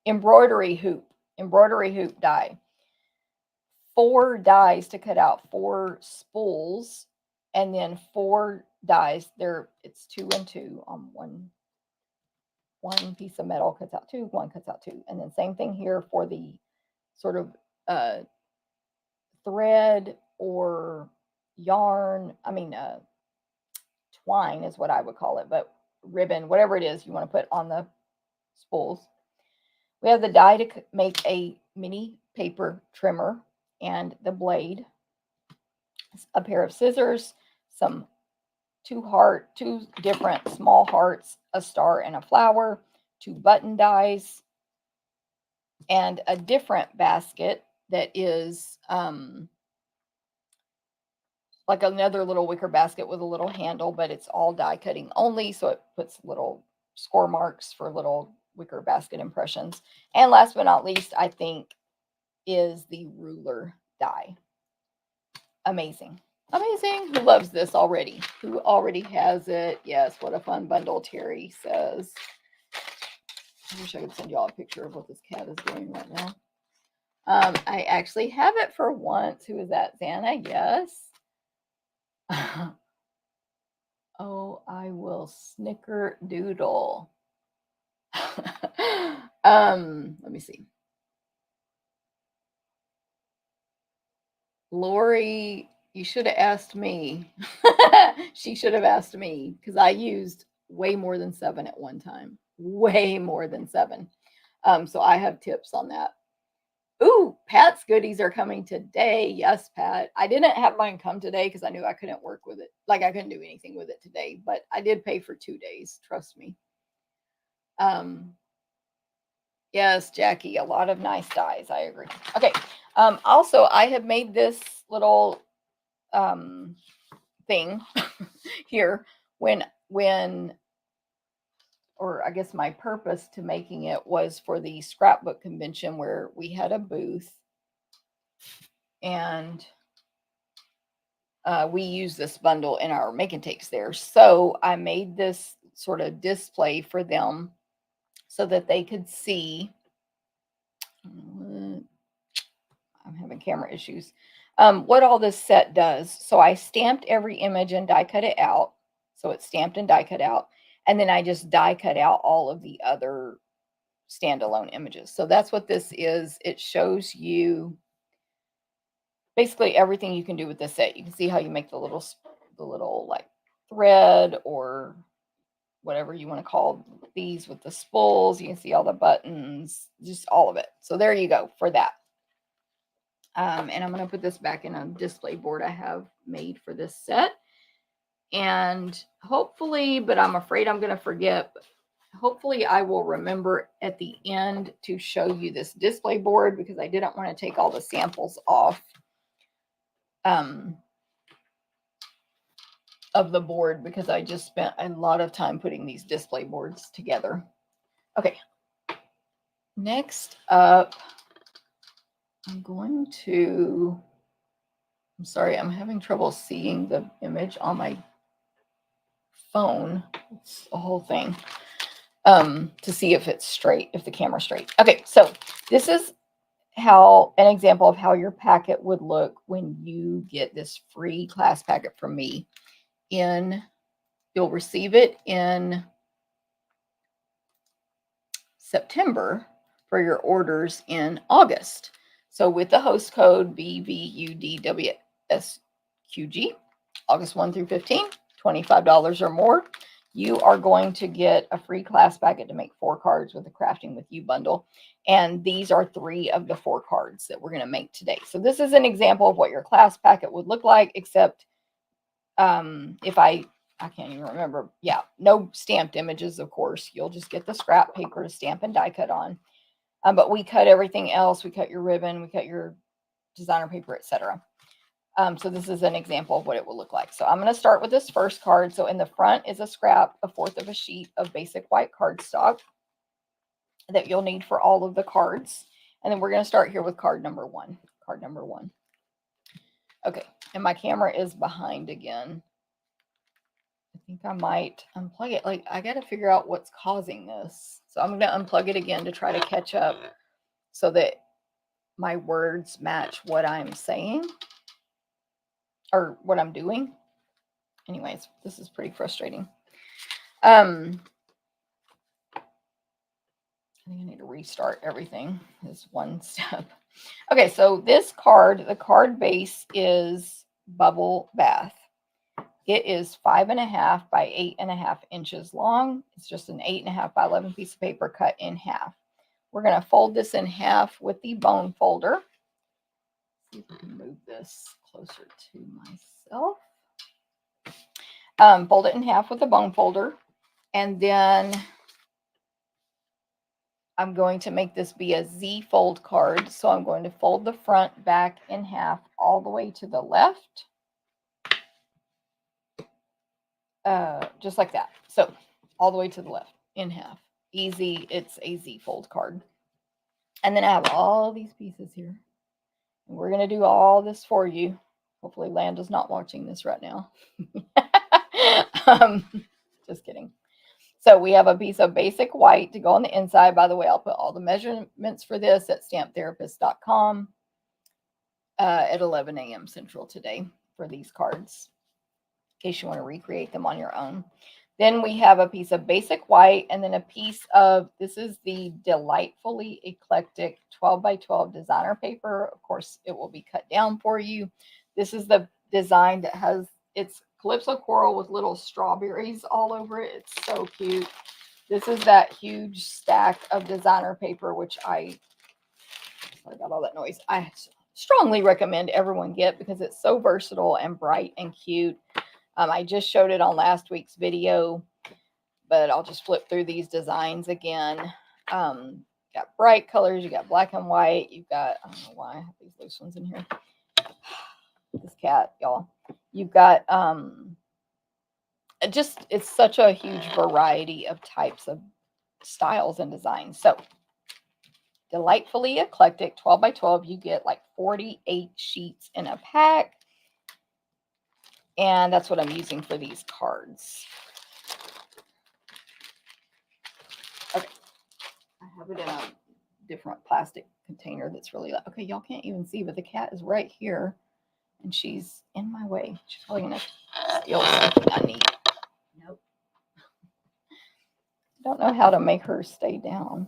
Embroidery hoop die. 4 dies to cut out 4 spools, and then 4 dies. It's 2 and 2 on one piece of metal cuts out 2, one cuts out 2, and then same thing here for the sort of thread or yarn. Twine is what I would call it, but ribbon, whatever it is you want to put on the spools. We have the die to make a mini paper trimmer and the blade, a pair of scissors, some 2 different small hearts, a star and a flower, 2 button dies, and a different basket that is like another little wicker basket with a little handle, but it's all die cutting only, so it puts little score marks for little wicker basket impressions. And last but not least, I think, is the ruler die. Amazing. Who loves this already? Who already has it? Yes, what a fun bundle, Terry says. I wish I could send you all a picture of what this cat is doing right now. I actually have it for once. Who is that? Xana? Yes. Oh, I will snickerdoodle. Let me see. Lori, you should have asked me. She should have asked me, because I used way more than 7 at one time. Way more than 7. So I have tips on that. Ooh, Pat's goodies are coming today. Yes, Pat. I didn't have mine come today because I knew I couldn't work with it. Like I couldn't do anything with it today, but I did pay for 2 days. Trust me. Yes, Jackie, a lot of nice dies. I agree. Okay. Also, I have made this little thing here when or I guess my purpose to making it was for the scrapbook convention where we had a booth and we use this bundle in our make and takes there. So I made this sort of display for them so that they could see. I'm having camera issues. What all this set does. So I stamped every image and die cut it out. So it's stamped and die cut out. And then I just die cut out all of the other standalone images. So that's what this is. It shows you basically everything you can do with this set. You can see how you make the little like thread or whatever you want to call these with the spools. You can see all the buttons, just all of it. So there you go for that. And I'm going to put this back in a display board I have made for this set. And hopefully, but I'm afraid I'm going to forget, hopefully I will remember at the end to show you this display board because I didn't want to take all the samples off of the board because I just spent a lot of time putting these display boards together. Okay. Next up, I'm sorry, I'm having trouble seeing the image on my phone. It's a whole thing. To see if it's straight, if the camera's straight. Okay, so this is how an example of how your packet would look when you get this free class packet from me. You'll receive it in September for your orders in August. So with the host code VVUDWSQG, August 1 through 15, $25 or more, you are going to get a free class packet to make 4 cards with the Crafting With You bundle. And these are 3 of the 4 cards that we're going to make today. So this is an example of what your class packet would look like, except if I can't even remember. Yeah, no stamped images, of course. You'll just get the scrap paper to stamp and die cut on. But we cut everything else. We cut your ribbon, we cut your designer paper, etc. So this is an example of what it will look like. So I'm going to start with this first card. So in the front is a scrap, 1/4 of a sheet of basic white cardstock that you'll need for all of the cards. And then we're going to start here with card number 1. Card number 1. Okay, and my camera is behind again. I think I might unplug it. Like, I got to figure out what's causing this. So I'm going to unplug it again to try to catch up so that my words match what I'm saying or what I'm doing. Anyways, this is pretty frustrating. I think I need to restart everything. This one step. Okay, so this card, the card base is Bubble Bath. It is 5.5 by 8.5 inches long. It's just an 8.5 by 11 piece of paper cut in half. We're going to fold this in half with the bone folder. See if I can move this closer to myself. Fold it in half with the bone folder. And then I'm going to make this be a Z fold card. So I'm going to fold the front back in half all the way to the left. Just like that. So all the way to the left in half. Easy. It's a Z fold card. And then I have all these pieces here. And we're going to do all this for you. Hopefully Landa's not watching this right now. Just kidding. So we have a piece of basic white to go on the inside. By the way, I'll put all the measurements for this at stamptherapist.com at 11 a.m. Central today for these cards, in case you want to recreate them on your own. Then we have a piece of basic white and then a piece of, this is the Delightfully Eclectic 12 by 12 designer paper. Of course, it will be cut down for you. This is the design that has, it's Calypso Coral with little strawberries all over it. It's so cute. This is that huge stack of designer paper, which I Sorry about all that noise. I strongly recommend everyone get because it's so versatile and bright and cute. I just showed it on last week's video, but I'll just flip through these designs again. Got bright colors, you got black and white, you've got, I don't know why I have these loose ones in here. This cat, y'all. You've got just, it's such a huge variety of types of styles and designs. So delightfully eclectic, 12 by 12. You get like 48 sheets in a pack. And that's what I'm using for these cards. Okay. I have it in a different plastic container that's really loud. Okay, y'all can't even see, but the cat is right here. And she's in my way. She's probably going to steal something I need. Nope. Don't know how to make her stay down.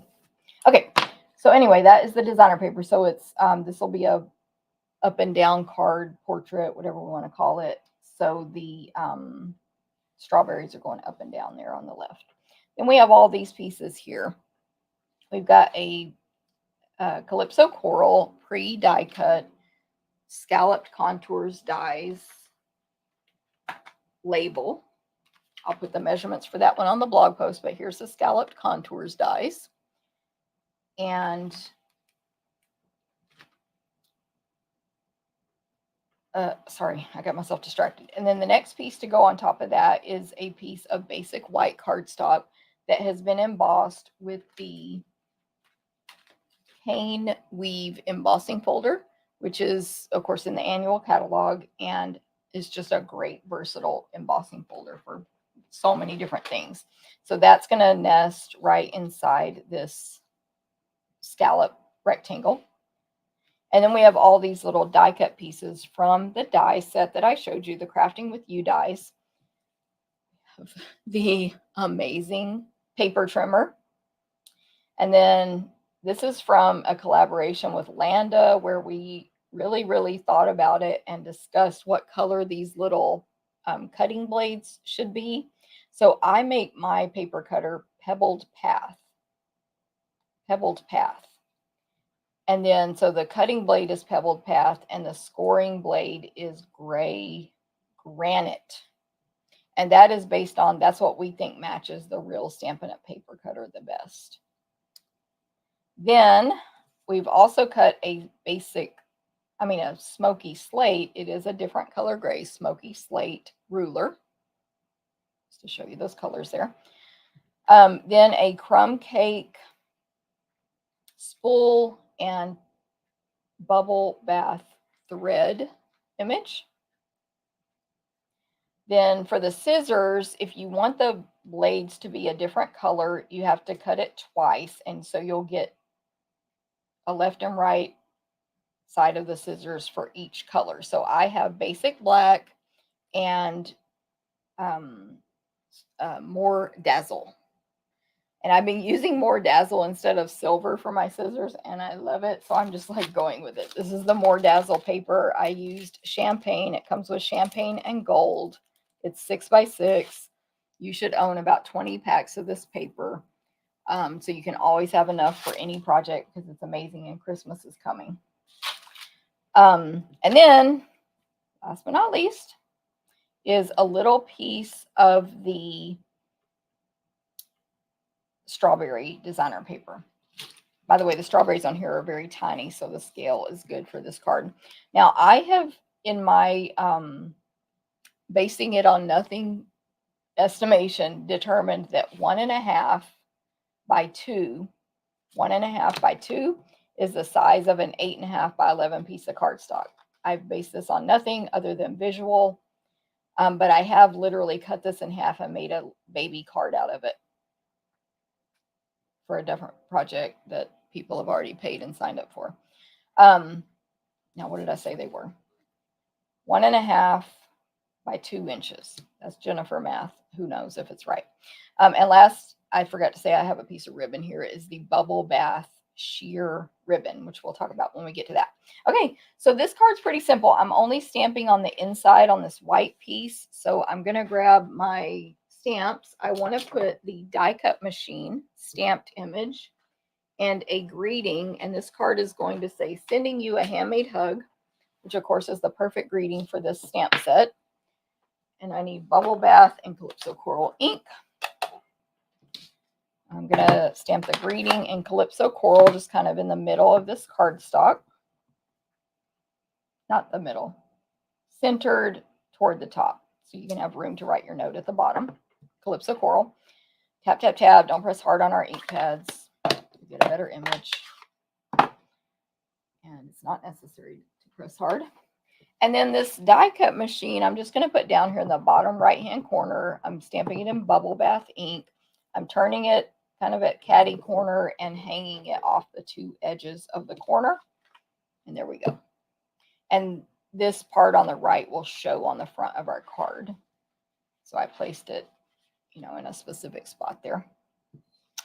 Okay. So anyway, that is the designer paper. So it's this will be a up and down card, portrait, whatever we want to call it. So the strawberries are going up and down there on the left. Then we have all these pieces here. We've got a Calypso Coral pre-die cut scalloped contours dies label. I'll put the measurements for that one on the blog post, but here's the scalloped contours dies. And sorry, I got myself distracted. And then the next piece to go on top of that is a piece of basic white cardstock that has been embossed with the Cane Weave embossing folder, which is, of course, in the annual catalog, and is just a great versatile embossing folder for so many different things. So that's going to nest right inside this scallop rectangle. And then we have all these little die cut pieces from the die set that I showed you, the Crafting with You dies. The amazing paper trimmer. And then this is from a collaboration with Landa where we really thought about it and discussed what color these little cutting blades should be. So I make my paper cutter pebbled path. Pebbled path. And then, so the cutting blade is pebbled path and the scoring blade is gray granite. And that is based on, that's what we think matches the real Stampin' Up! Paper cutter the best. Then we've also cut a a smoky slate. It is a different color gray, smoky slate ruler. Just to show you those colors there. Then a crumb cake spool and bubble bath thread image. Then for the scissors, if you want the blades to be a different color, you have to cut it twice. And so you'll get a left and right side of the scissors for each color. So I have basic black and more dazzle. And I've been using more dazzle instead of silver for my scissors, and I love it. So I'm just like going with it. This is the more dazzle paper. I used champagne. It comes with champagne and gold. It's 6 by 6. You should own about 20 packs of this paper. So you can always have enough for any project because it's amazing and Christmas is coming. And then, last but not least, is a little piece of the strawberry designer paper. By the way, the strawberries on here are very tiny, so the scale is good for this card. Now, I have in my basing it on nothing estimation determined that 1.5 by 2, 1.5 by 2 is the size of an 8.5 by 11 piece of cardstock. I've based this on nothing other than visual, but I have literally cut this in half and made a baby card out of it for a different project that people have already paid and signed up for. Now, what did I say they were? 1.5 by 2 inches. That's Jennifer math. Who knows if it's right. And last, I forgot to say I have a piece of ribbon here. Is the Bubble Bath sheer ribbon, which we'll talk about when we get to that. Okay, so this card's pretty simple. I'm only stamping on the inside on this white piece. So I'm going to grab my stamps. I want to put the die cut machine stamped image and a greeting. And this card is going to say, sending you a handmade hug, which of course is the perfect greeting for this stamp set. And I need Bubble Bath and Calypso Coral ink. I'm going to stamp the greeting in Calypso Coral just kind of in the middle of this cardstock. Not the middle, centered toward the top. So you can have room to write your note at the bottom. Calypso Coral. Tap, tap, tap. Don't press hard on our ink pads to get a better image. And it's not necessary to press hard. And then this die cut machine, I'm just going to put down here in the bottom right-hand corner. I'm stamping it in Bubble Bath ink. I'm turning it kind of at catty corner and hanging it off the two edges of the corner. And there we go. And this part on the right will show on the front of our card. So I placed it, you know, in a specific spot there.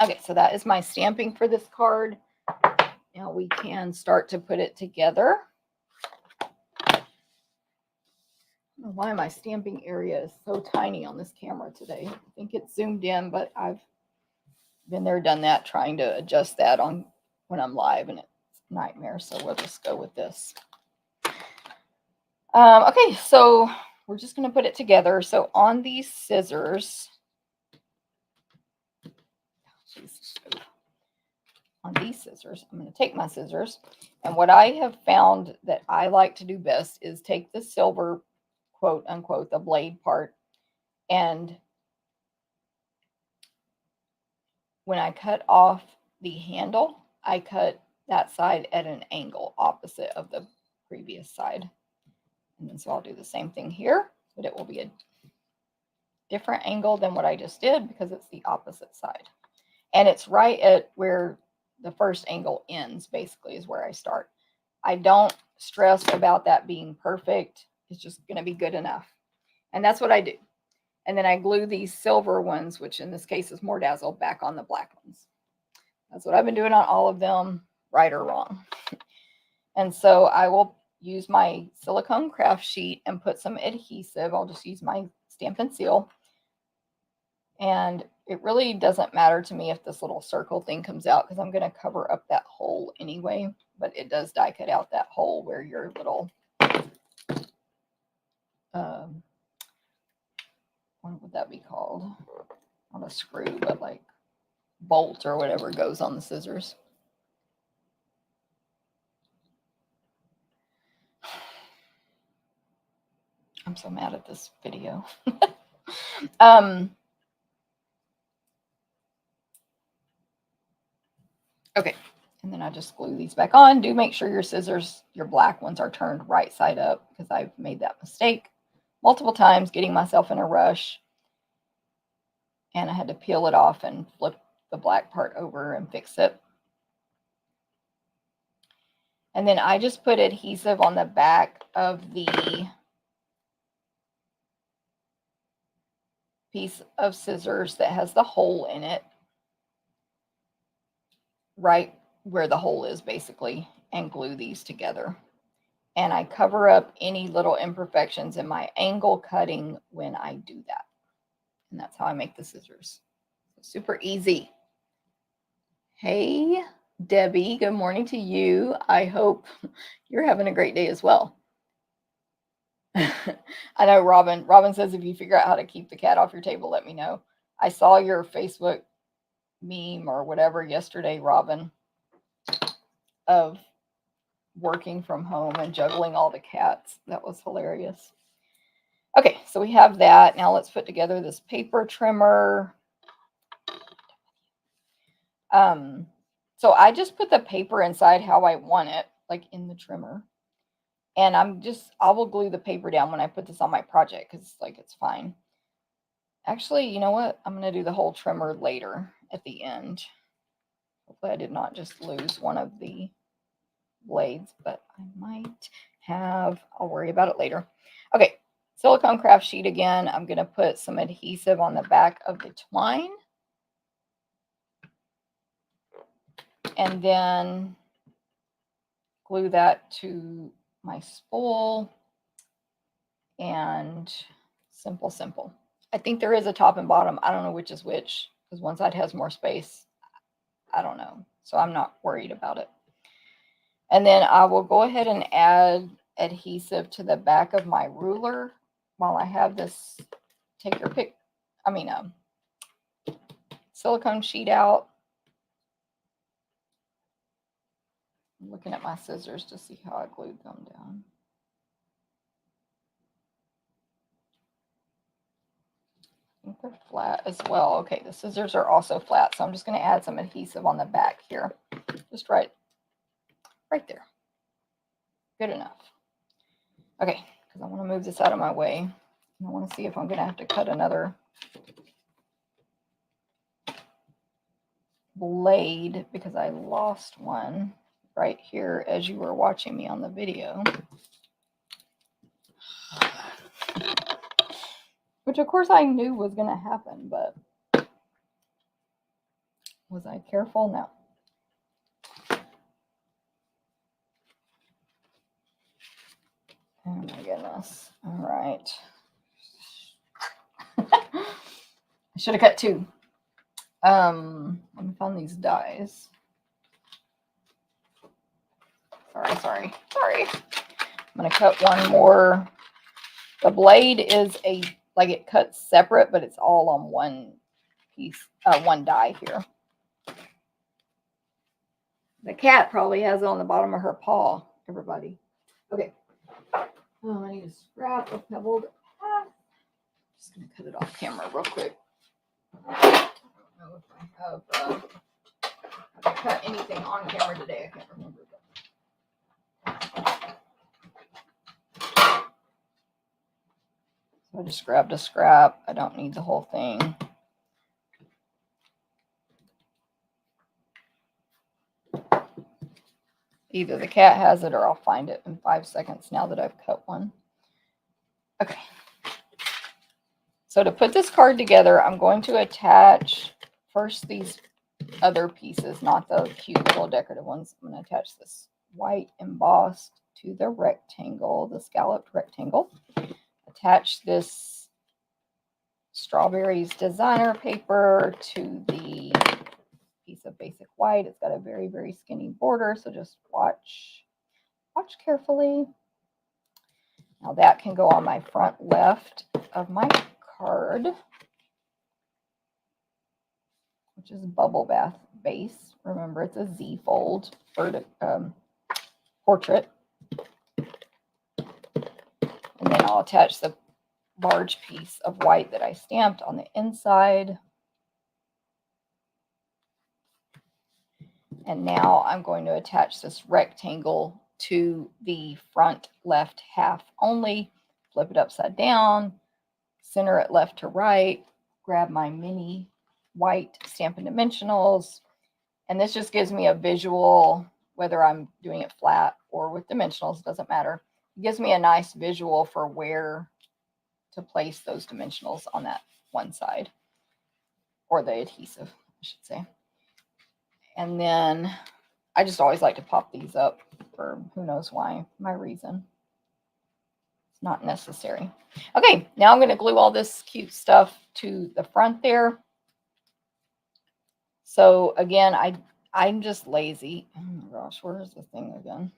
Okay, so that is my stamping for this card. Now we can start to put it together. I don't know why my stamping area is so tiny on this camera today. I think it's zoomed in, but I've been there, done that, trying to adjust that on when I'm live, and it's a nightmare. So we'll just go with this. Okay, so we're just going to put it together. So on these scissors, I'm going to take my scissors, and what I have found that I like to do best is take the silver, quote unquote, the blade part, and when I cut off the handle, I cut that side at an angle opposite of the previous side. And then so I'll do the same thing here, but it will be a different angle than what I just did because it's the opposite side. And it's right at where the first angle ends, basically, is where I start. I don't stress about that being perfect. It's just going to be good enough. And that's what I do. And then I glue these silver ones, which in this case is More Dazzle, back on the black ones. That's what I've been doing on all of them, right or wrong. And so I will use my silicone craft sheet and put some adhesive. I'll just use my Stampin' Seal. And it really doesn't matter to me if this little circle thing comes out because I'm going to cover up that hole anyway. But it does die cut out that hole where your little, what would that be called? Not a screw, but like bolt or whatever goes on the scissors. I'm so mad at this video. Okay, and then I just glue these back on. Do make sure your scissors, your black ones, are turned right side up because I've made that mistake multiple times getting myself in a rush. And I had to peel it off and flip the black part over and fix it. And then I just put adhesive on the back of the piece of scissors that has the hole in it, right where the hole is basically, and glue these together. And I cover up any little imperfections in my angle cutting when I do that. And that's how I make the scissors. Super easy. Hey, Debbie, good morning to you. I hope you're having a great day as well. I know Robin says if you figure out how to keep the cat off your table, let me know. I saw your Facebook meme or whatever yesterday, Robin, of working from home and juggling all the cats. That was hilarious. Okay, so we have that. Now let's put together this paper trimmer. So I just put the paper inside how I want it, like in the trimmer. And I will glue the paper down when I put this on my project because like it's fine. Actually, you know what? I'm going to do the whole trimmer later at the end. Hopefully I did not just lose one of the blades, but I might have. I'll worry about it later. Okay, silicone craft sheet again. I'm going to put some adhesive on the back of the twine. And then glue that to my spool. And simple. I think there is a top and bottom. I don't know which is which because one side has more space. I don't know. so I'm not worried about it. And then I will go ahead and add adhesive to the back of my ruler while I have this silicone sheet out. I'm looking at my scissors to see how I glued them down. I think they're flat as well. Okay, the scissors are also flat, so I'm just going to add some adhesive on the back here. Just right there. Good enough. Okay, because I want to move this out of my way. And I want to see if I'm going to have to cut another blade because I lost one right here as you were watching me on the video. Which of course I knew was going to happen, but was I careful? No. Oh my goodness. All right. I should have cut two. Let me find these dies. Sorry. I'm going to cut one more. The blade is it cuts separate, but it's all on one piece, one die here. The cat probably has it on the bottom of her paw, everybody. Okay. Oh, I need to scrap a pebbled half. Just going to cut it off camera real quick. I don't know if I have cut anything on camera today. I can't remember. So I just grabbed a scrap. I don't need the whole thing. Either the cat has it or I'll find it in 5 seconds now that I've cut one. Okay. So to put this card together, I'm going to attach first these other pieces, not the cute little decorative ones. I'm going to attach this white embossed to the rectangle, the scalloped rectangle. Attach this Strawberries designer paper to the piece of basic white. It's got a very, very skinny border, so just watch carefully. Now that can go on my front left of my card, which is bubble bath base. Remember, it's a Z fold portrait. And then I'll attach the large piece of white that I stamped on the inside. And now I'm going to attach this rectangle to the front left half only. Flip it upside down, center it left to right, grab my mini white Stampin' Dimensionals. And this just gives me a visual, whether I'm doing it flat or with dimensionals, doesn't matter. It gives me a nice visual for where to place those dimensionals on that one side, or the adhesive, I should say. And then I just always like to pop these up for who knows why, my reason. It's not necessary. Okay, now I'm going to glue all this cute stuff to the front there. So again, I'm just lazy. Oh my gosh, where is the thing again?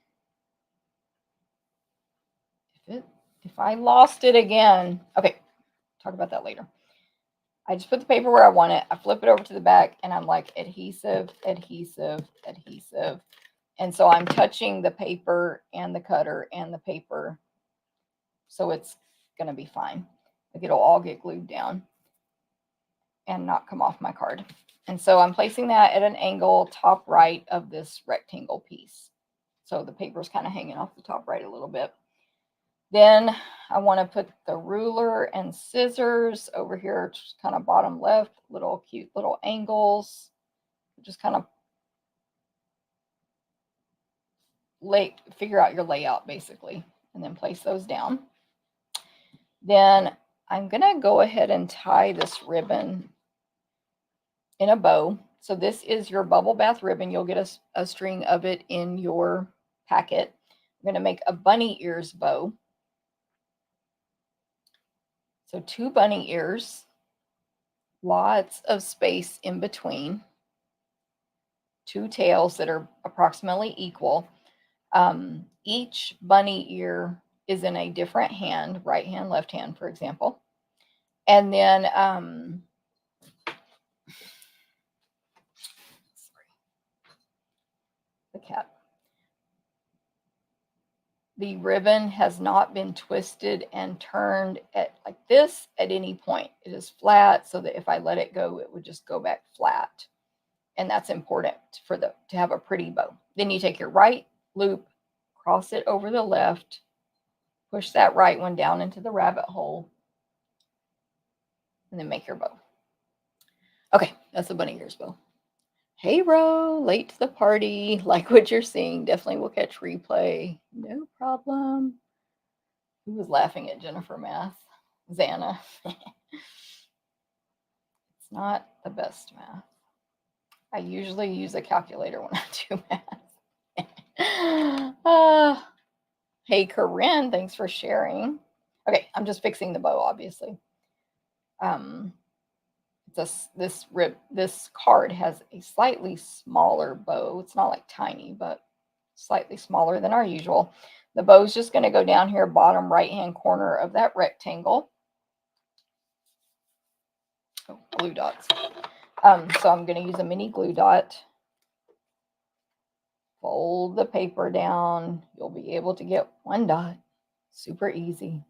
If I lost it again, okay, talk about that later. I just put the paper where I want it. I flip it over to the back and I'm like adhesive, adhesive, adhesive. And so I'm touching the paper and the cutter and the paper. So it's going to be fine. Like it'll all get glued down and not come off my card. And so I'm placing that at an angle top right of this rectangle piece. So the paper is kind of hanging off the top right a little bit. Then I want to put the ruler and scissors over here, just kind of bottom left, little cute little angles. Just kind of figure out your layout basically, and then place those down. Then I'm going to go ahead and tie this ribbon in a bow. So this is your bubble bath ribbon. You'll get a string of it in your packet. I'm going to make a bunny ears bow. So 2 bunny ears, lots of space in between, 2 tails that are approximately equal. Each bunny ear is in a different hand, right hand, left hand, for example. And then the cat. The ribbon has not been twisted and turned at like this at any point. It is flat so that if I let it go, it would just go back flat. And that's important for to have a pretty bow. Then you take your right loop, cross it over the left, push that right one down into the rabbit hole, and then make your bow. Okay, that's the bunny ears bow. Hey, Ro, late to the party. Like what you're seeing. Definitely will catch replay. No problem. Who was laughing at Jennifer Math? Xana. It's not the best math. I usually use a calculator when I do math. Hey, Corinne, thanks for sharing. Okay, I'm just fixing the bow, obviously. This card has a slightly smaller bow. It's not like tiny, but slightly smaller than our usual. The bow is just going to go down here, bottom right-hand corner of that rectangle. Oh, glue dots. So I'm going to use a mini glue dot. Fold the paper down. You'll be able to get one dot. Super easy.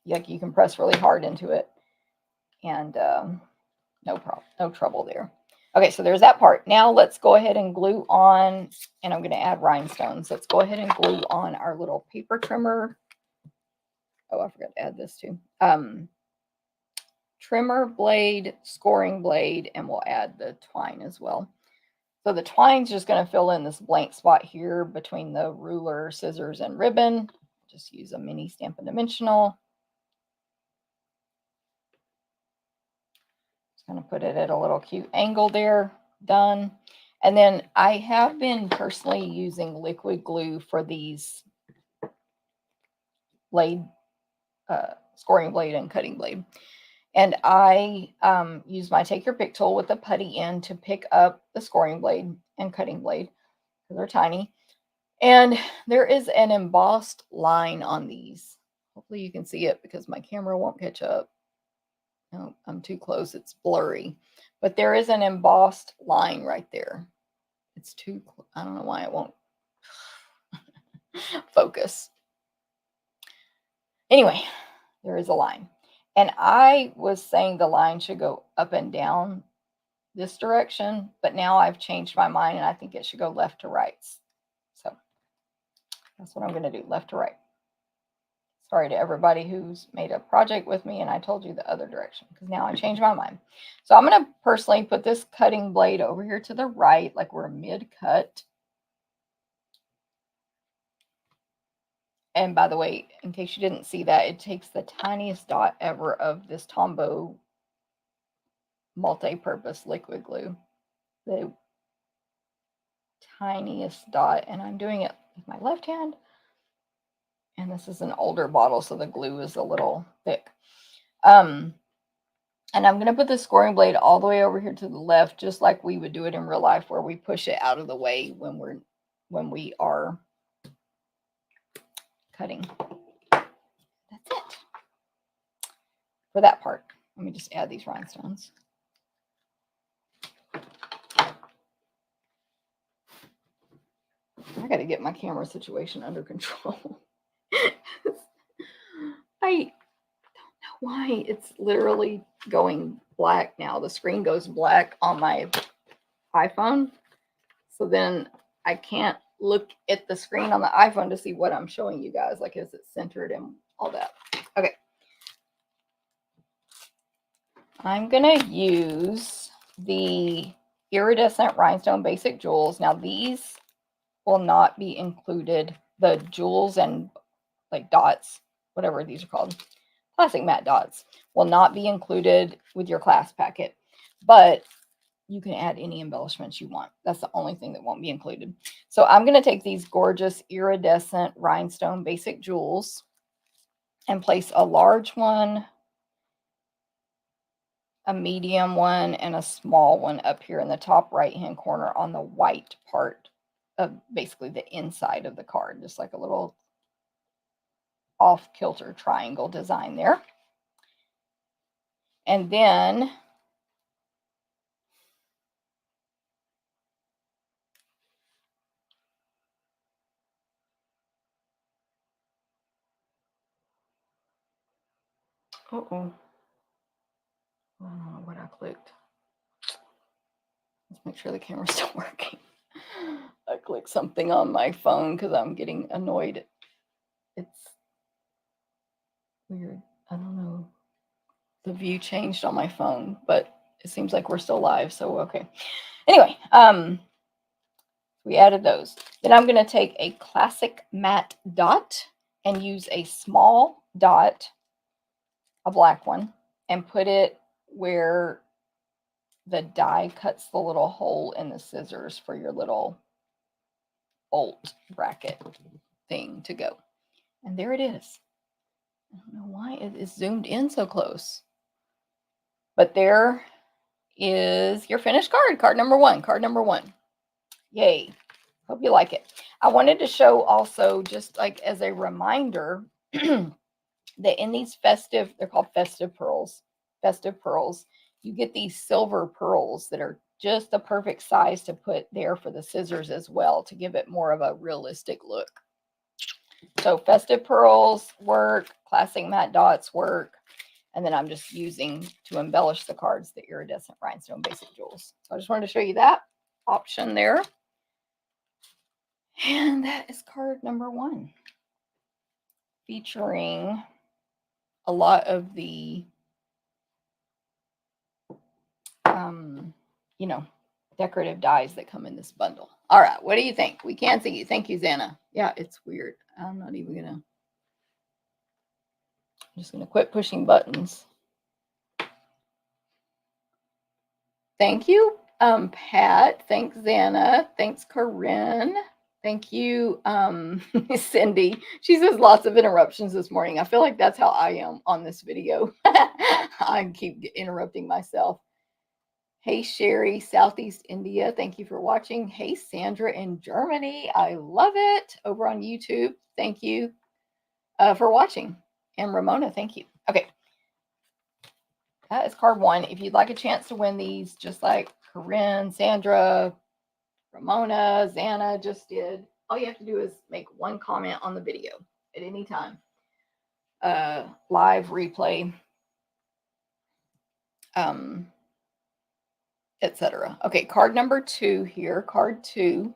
Like you can press really hard into it. And no problem, no trouble there. Okay, so there's that part. Now let's go ahead and glue on, and I'm going to add rhinestones. Let's go ahead and glue on our little paper trimmer. Oh, I forgot to add this too. Trimmer blade, scoring blade, and we'll add the twine as well. So the twine's just going to fill in this blank spot here between the ruler, scissors, and ribbon. Just use a mini Stampin' Dimensional. Just going to put it at a little cute angle there. Done. And then I have been personally using liquid glue for these blade, scoring blade and cutting blade. And I use my Take Your Pick tool with the putty end to pick up the scoring blade and cutting blade because they're tiny. And there is an embossed line on these. Hopefully you can see it because my camera won't catch up. No, I'm too close. It's blurry. But there is an embossed line right there. It's too, I don't know why it won't focus. Anyway, there is a line. And I was saying the line should go up and down this direction, but now I've changed my mind and I think it should go left to right. So that's what I'm going to do, left to right. Sorry to everybody who's made a project with me and I told you the other direction because now I changed my mind. So I'm going to personally put this cutting blade over here to the right, like we're mid-cut. And by the way, in case you didn't see that, it takes the tiniest dot ever of this Tombow multi-purpose liquid glue. The tiniest dot, and I'm doing it with my left hand. And this is an older bottle, so the glue is a little thick. And I'm going to put the scoring blade all the way over here to the left, just like we would do it in real life, where we push it out of the way when we are cutting. That's it for that part. Let me just add these rhinestones. I got to get my camera situation under control. I don't know why it's literally going black now. The screen goes black on my iPhone. So then I can't look at the screen on the iPhone to see what I'm showing you guys. Like, is it centered and all that? Okay. I'm going to use the iridescent rhinestone basic jewels. Now, these will not be included. The jewels and like dots, whatever these are called, plastic matte dots, will not be included with your class packet. But you can add any embellishments you want. That's the only thing that won't be included. So I'm going to take these gorgeous iridescent rhinestone basic jewels and place a large one a medium one, and a small one up here in the top right-hand corner on the white part of basically the inside of the card, just like a little off-kilter triangle design there. And then I don't know what I clicked. Let's make sure the camera's still working. I clicked something on my phone because I'm getting annoyed. It's weird. I don't know. The view changed on my phone, but it seems like we're still live, so okay. Anyway, we added those. Then I'm going to take a classic matte dot and use a small dot, a black one, and put it where the die cuts the little hole in the scissors for your little bolt bracket thing to go. And there it is. I don't know why it is zoomed in so close. But there is your finished card. Card number one. Card number one. Yay. Hope you like it. I wanted to show also, just like as a reminder, that in these festive, they're called festive pearls, you get these silver pearls that are just the perfect size to put there for the scissors as well, to give it more of a realistic look. So festive pearls work, classic matte dots work, and then I'm just using to embellish the cards the iridescent rhinestone basic jewels. So I just wanted to show you that option there. And that is card number one, featuring a lot of the, you know, decorative dies that come in this bundle. All right, what do you think? We can't see you. Thank you, Xana. Yeah, it's weird. I'm not even gonna. I'm just gonna quit pushing buttons. Thank you, Pat. Thanks, Xana. Thanks, Corinne. Thank you, Cindy. She says lots of interruptions this morning. I feel like that's how I am on this video. I keep interrupting myself. Hey, Sherry, Southeast India. Thank you for watching. Hey, Sandra in Germany. I love it. Over on YouTube. Thank you for watching. And Ramona, thank you. Okay. That is card one. If you'd like a chance to win these, just like Corinne, Sandra, Ramona, Xana just did, all you have to do is make one comment on the video at any time. Live, replay, etc. Okay, card number two here. Card two.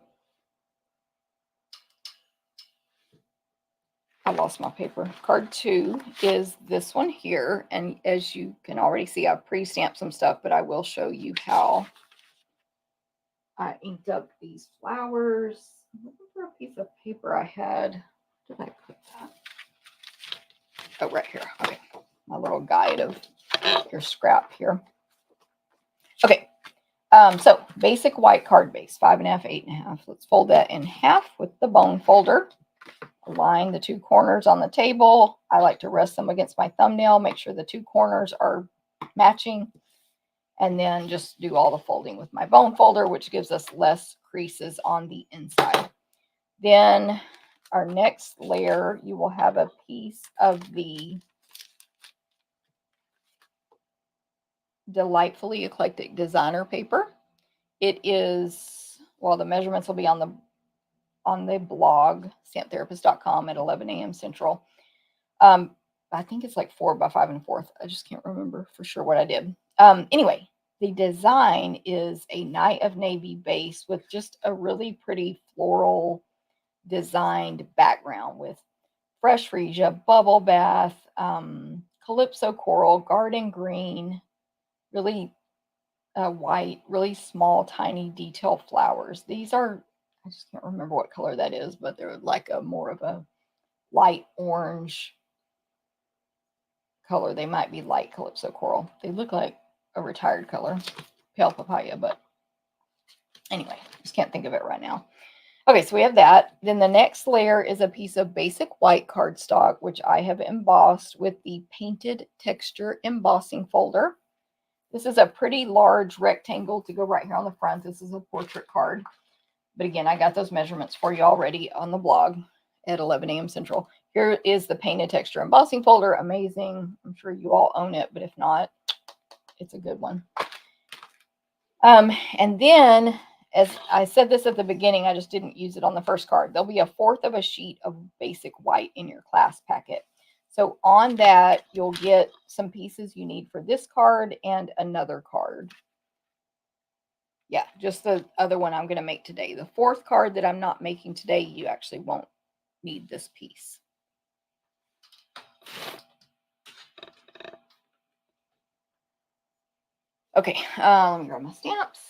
I lost my paper. Card two is this one here. And as you can already see, I've pre-stamped some stuff, but I will show you how I inked up these flowers. I'm looking for a piece of paper I had. Where did I put that? Oh, right here. Okay. My little guide of your scrap here. Okay. So basic white card base, 5.5, 8.5. Let's fold that in half with the bone folder. Align the two corners on the table. I like to rest them against my thumbnail, make sure the two corners are matching, and then just do all the folding with my bone folder, which gives us less creases on the inside. Then our next layer, you will have a piece of the Delightfully Eclectic Designer paper. It is, well, the measurements will be on the blog, stamptherapist.com at 11 a.m. Central. I think it's like 4 by 5 1/4. I just can't remember for sure what I did. Anyway, the design is a Night of Navy base with just a really pretty floral designed background with fresh freesia, bubble bath, calypso coral, garden green, really white, really small, tiny detail flowers. These are, I just can't remember what color that is, but they're like a more of a light orange color. They might be light calypso coral. They look like a retired color, pale papaya, but anyway, just can't think of it right now. Okay, so we have that. Then the next layer is a piece of basic white cardstock, which I have embossed with the painted texture embossing folder. This is a pretty large rectangle to go right here on the front. This is a portrait card. But again, I got those measurements for you already on the blog at 11 a.m. Central. Here is the painted texture embossing folder. Amazing. I'm sure you all own it, but if not, it's a good one. And then, as I said this at the beginning, I just didn't use it on the first card. There'll be a 1/4 of a sheet of basic white in your class packet. So on that, you'll get some pieces you need for this card and another card. Yeah, just the other one I'm going to make today. The 4th card that I'm not making today, you actually won't need this piece. Okay, let me grab my stamps.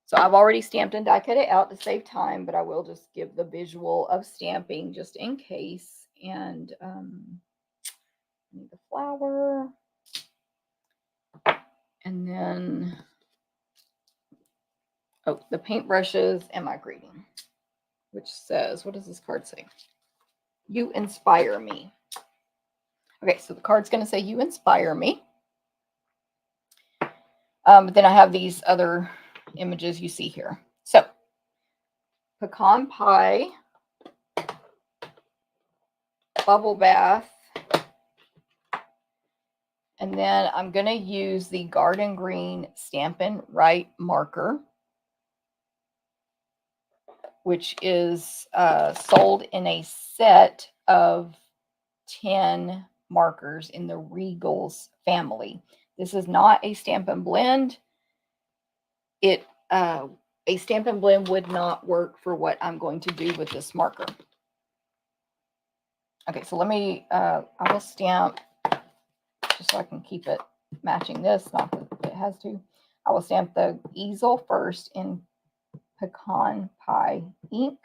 So I've already stamped and die cut it out to save time, but I will just give the visual of stamping just in case. And I need the flower. And then, oh, the paintbrushes and my greeting, which says, what does this card say? You inspire me. Okay, so the card's going to say you inspire me. But then I have these other images you see here. So, pecan pie, bubble bath, and then I'm going to use the Garden Green Stampin' Right marker, which is sold in a set of 10 markers in the Regals family. This is not a Stampin' Blend. A Stampin' Blend would not work for what I'm going to do with this marker. Okay, so let me, I will stamp, just so I can keep it matching this, not that it has to. I will stamp the easel first in pecan pie ink.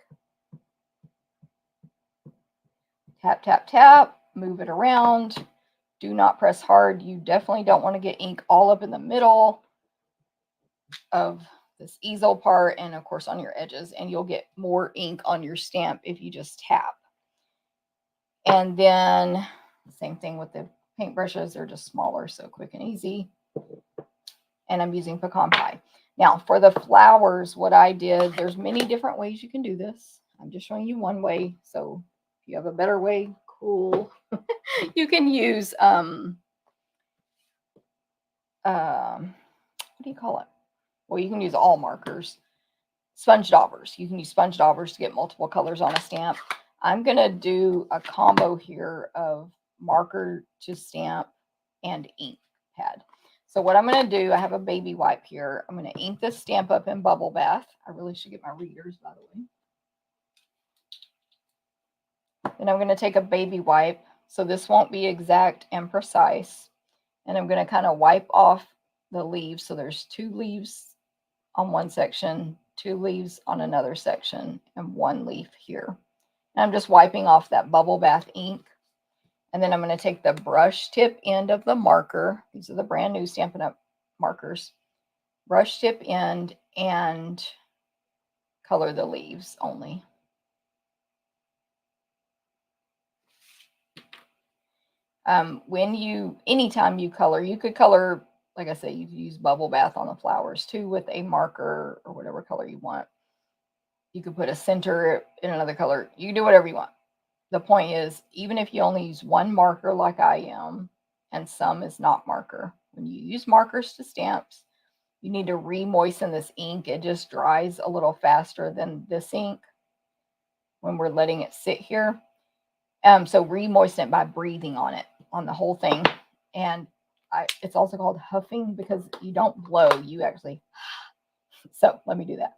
Tap, tap, tap, move it around. Do not press hard. You definitely don't want to get ink all up in the middle of this easel part and of course on your edges, and you'll get more ink on your stamp if you just tap. And then same thing with the paintbrushes, they're just smaller, so quick and easy. And I'm using pecan pie. Now for the flowers, what I did, there's many different ways you can do this. I'm just showing you one way, so if you have a better way, cool. You can use what do you call it? Well, you can use all markers. Sponge daubers. You can use sponge daubers to get multiple colors on a stamp. I'm going to do a combo here of marker to stamp and ink pad. So what I'm going to do, I have a baby wipe here. I'm going to ink this stamp up in bubble bath. I really should get my readers, by the way. Then I'm going to take a baby wipe. So this won't be exact and precise. And I'm going to kind of wipe off the leaves. So there's 2 leaves on one section, 2 leaves on another section, and 1 leaf here. And I'm just wiping off that bubble bath ink. And then I'm going to take the brush tip end of the marker. These are the brand new Stampin' Up markers. Brush tip end and color the leaves only. Anytime you color, you could color, like I say, you could use bubble bath on the flowers too with a marker or whatever color you want. You could put a center in another color. You can do whatever you want. The point is, even if you only use one marker like I am, and some is not marker, when you use markers to stamps, you need to re-moisten this ink. It just dries a little faster than this ink when we're letting it sit here. So re-moisten it by breathing on it, on the whole thing. And it's also called huffing because you don't blow, you actually. So let me do that.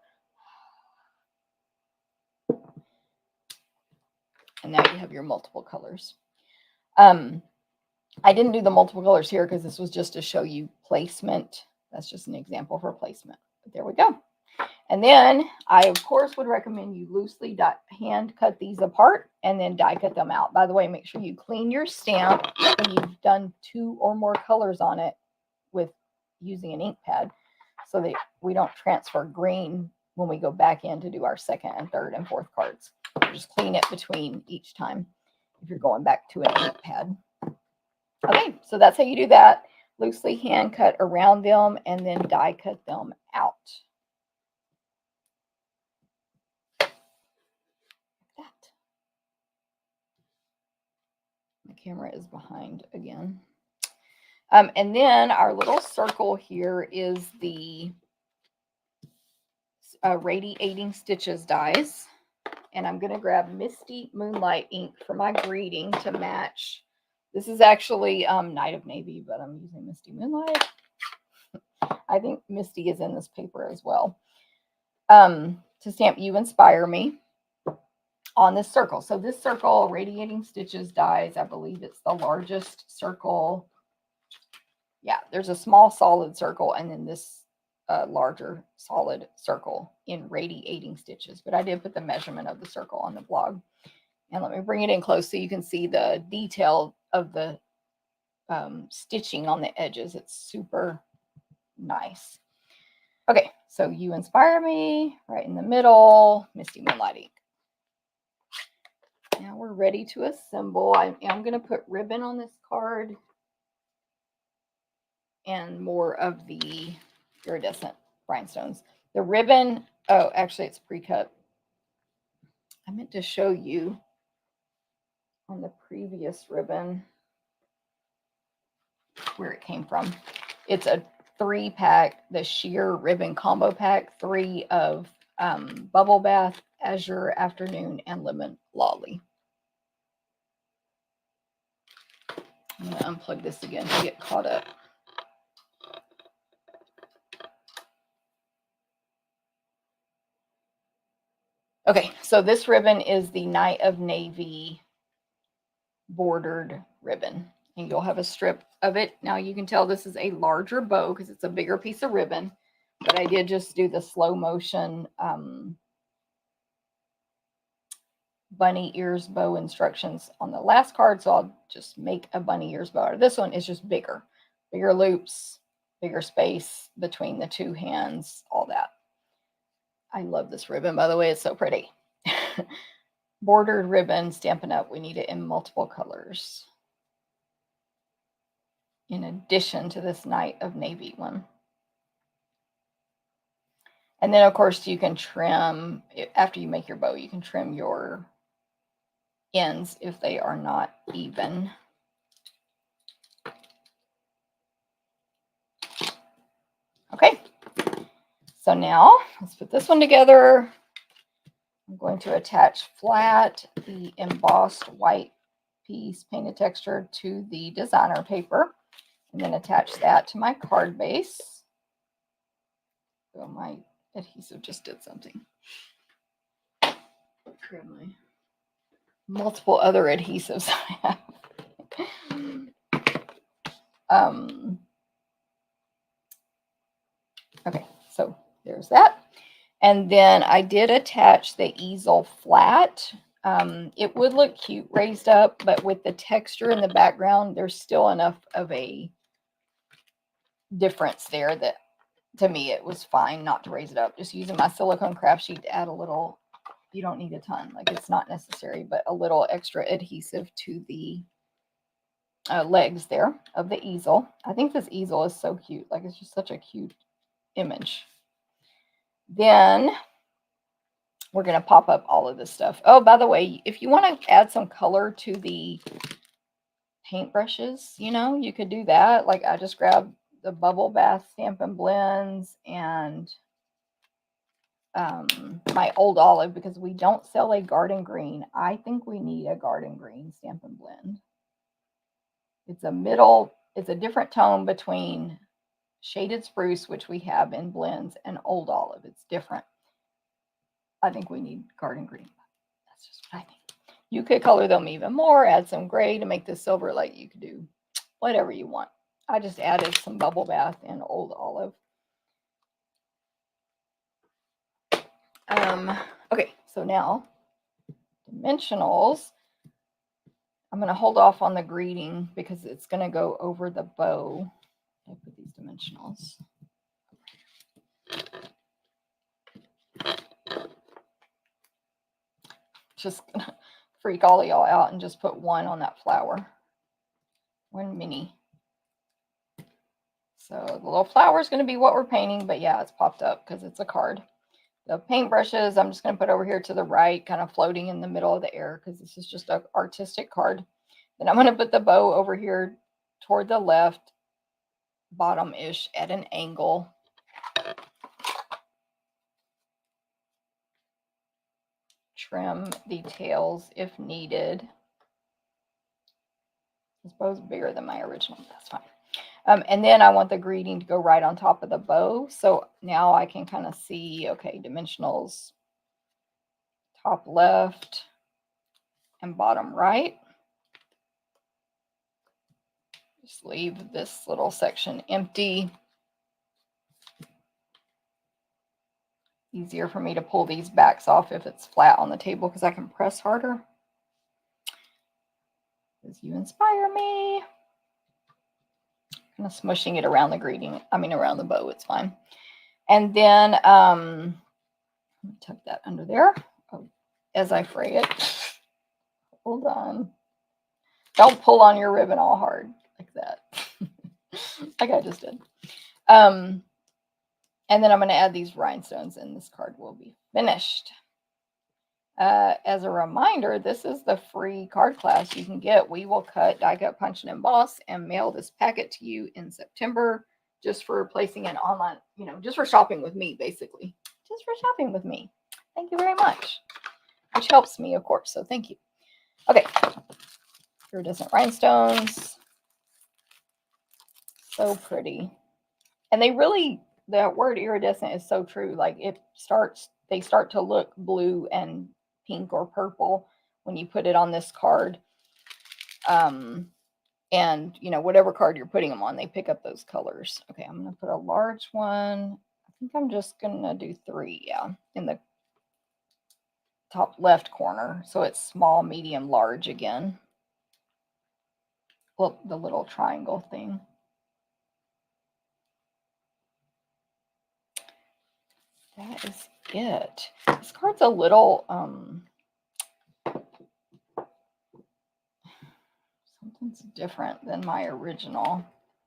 And now you have your multiple colors. I didn't do the multiple colors here because this was just to show you placement. That's just an example for placement. But there we go. And then I, of course, would recommend you loosely hand cut these apart and then die cut them out. By the way, make sure you clean your stamp when you've done 2 or more colors on it with using an ink pad so that we don't transfer green when we go back in to do our 2nd and 3rd and 4th cards. Just clean it between each time if you're going back to an ink pad. Okay, so that's how you do that. loosely hand cut around them and then die cut them out. Like that. My camera is behind again. And then our little circle here is the Radiating Stitches dies. And I'm going to grab Misty Moonlight ink for my greeting to match. This is actually Night of Navy, but I'm using Misty Moonlight. I think Misty is in this paper as well. To stamp You Inspire Me on this circle. So this circle, Radiating Stitches dies, I believe it's the largest circle. Yeah, there's a small solid circle and then this larger solid circle in Radiating Stitches. But I did put the measurement of the circle on the blog. And let me bring it in close so you can see the detail of the stitching on the edges. It's super nice. Okay, so You Inspire Me, right in the middle, Misty Moonlight ink. Now we're ready to assemble. I am going to put ribbon on this card and more of the iridescent rhinestones. The ribbon, oh, actually it's pre-cut. I meant to show you on the previous ribbon where it came from. It's a 3-pack, the sheer ribbon combo pack, 3 of Bubble Bath, Azure Afternoon, and Lemon Lolly. I'm going to unplug this again to get caught up. Okay, so this ribbon is the Night of Navy bordered ribbon, and you'll have a strip of it. Now you can tell this is a larger bow because it's a bigger piece of ribbon, but I did just do the slow motion bunny ears bow instructions on the last card, so I'll just make a bunny ears bow. This one is just bigger loops, bigger space between the 2 hands, all that. I love this ribbon, by the way. It's so pretty. Bordered ribbon, Stampin' Up. We need it in multiple colors in addition to this Night of Navy one. And then, of course, you can trim, after you make your bow, you can trim your ends if they are not even. Okay, so now let's put this one together. I'm going to attach flat the embossed white piece painted texture to the designer paper and then attach that to my card base. So my adhesive just did something. Grab my multiple other adhesives I have. Okay, so there's that. And then I did attach the easel flat. It would look cute raised up, but with the texture in the background, there's still enough of a difference there that to me it was fine not to raise it up. Just using my silicone craft sheet to add a little, you don't need a ton, like it's not necessary, but a little extra adhesive to the legs there of the easel. I think this easel is so cute. Like it's just such a cute image. Then we're going to pop up all of this stuff. Oh, by the way, if you want to add some color to the paintbrushes, you know, you could do that. Like I just grabbed the Bubble Bath Stampin' Blends and my Old Olive because we don't sell a garden green. I think we need a garden green Stampin' Blend. It's a different tone between Shaded Spruce, which we have in blends, and Old Olive. It's different. I think we need garden green. That's just what I think. You could color them even more, add some gray to make this silver. Like you could do whatever you want. I just added some Bubble Bath and Old Olive. Okay, so now dimensionals. I'm going to hold off on the greeting because it's going to go over the bow. I put these dimensionals. Just going to freak all of y'all out and just put 1 on that flower. 1 mini. So the little flower is going to be what we're painting, but yeah, it's popped up because it's a card. The paintbrushes, I'm just going to put over here to the right, kind of floating in the middle of the air because this is just an artistic card. Then I'm going to put the bow over here toward the left, bottom-ish at an angle. Trim the tails if needed. This bow's bigger than my original, that's fine. And then I want the greeting to go right on top of the bow. So now I can kind of see, okay, dimensionals, top left and bottom right. Just leave this little section empty. Easier for me to pull these backs off if it's flat on the table because I can press harder. Because you inspire me. Kind of smushing it around the greeting, around the bow, it's fine. And then let me tuck that under there as I fray it. Hold on. Don't pull on your ribbon all hard like that. Like I just did. And then I'm going to add these rhinestones and this card will be finished. As a reminder, this is the free card class you can get. We will cut, die cut, punch, and emboss and mail this packet to you in September just for placing an online, just for shopping with me, basically. Just for shopping with me. Thank you very much. Which helps me, of course, so thank you. Okay. Iridescent rhinestones. So pretty. And they really, that word iridescent is so true. Like they start to look blue and pink or purple when you put it on this card. And whatever card you're putting them on, they pick up those colors. Okay, I'm going to put a large one. I think I'm just going to do 3, in the top left corner. So it's small, medium, large again. Well, the little triangle thing. That is it. This card's a little, something's different than my original.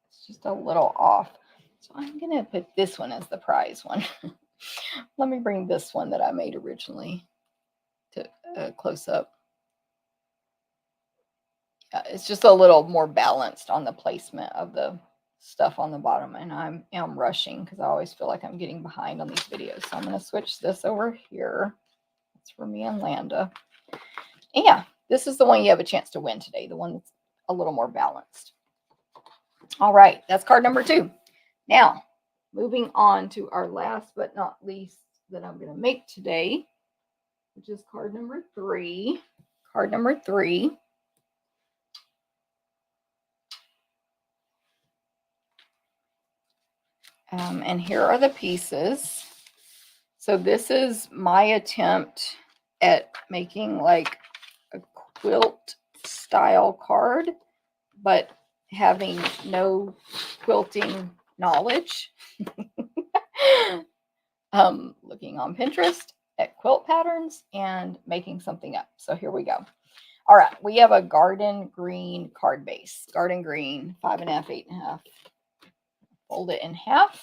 It's just a little off. So I'm going to put this one as the prize one. Let me bring this one that I made originally to close up. Yeah, it's just a little more balanced on the placement of the stuff on the bottom, and I am rushing because I always feel like I'm getting behind on these videos. So I'm going to switch this over here. That's for me and Landa. And yeah, this is the one you have a chance to win today, the one that's a little more balanced. All right, that's card number 2. Now, moving on to our last but not least that I'm going to make today, which is card number 3. Card number 3. And here are the pieces. So this is my attempt at making like a quilt style card, but having no quilting knowledge. Looking on Pinterest at quilt patterns and making something up. So here we go. All right, we have a garden green card base. Garden green, 5.5, 8.5. Fold it in half.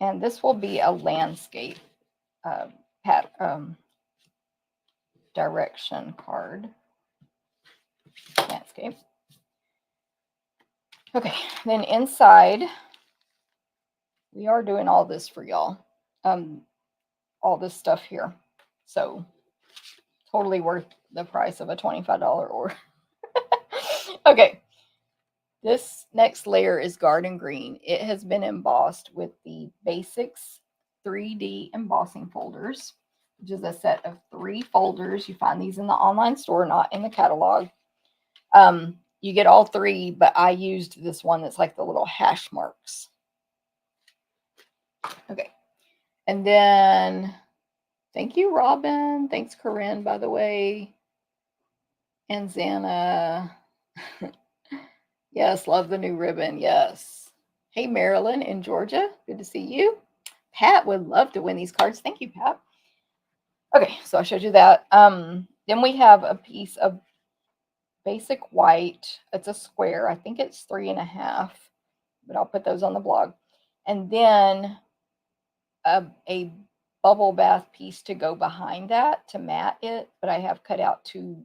And this will be a landscape direction card. Landscape. Okay, then inside, we are doing all this for y'all. All this stuff here. So totally worth the price of a $25 order. Okay. This next layer is garden green. It has been embossed with the Basics 3D embossing folders, which is a set of 3 folders. You find these in the online store, not in the catalog. You get all 3, but I used this one that's like the little hash marks. Okay. And then, thank you, Robin. Thanks, Corinne, by the way. And Xana. Yes, love the new ribbon. Yes. Hey, Marilyn in Georgia. Good to see you. Pat would love to win these cards. Thank you, Pat. Okay, so I showed you that. Then we have a piece of basic white. It's a square. I think it's 3.5, but I'll put those on the blog. And then a bubble bath piece to go behind that to mat it, but I have cut out to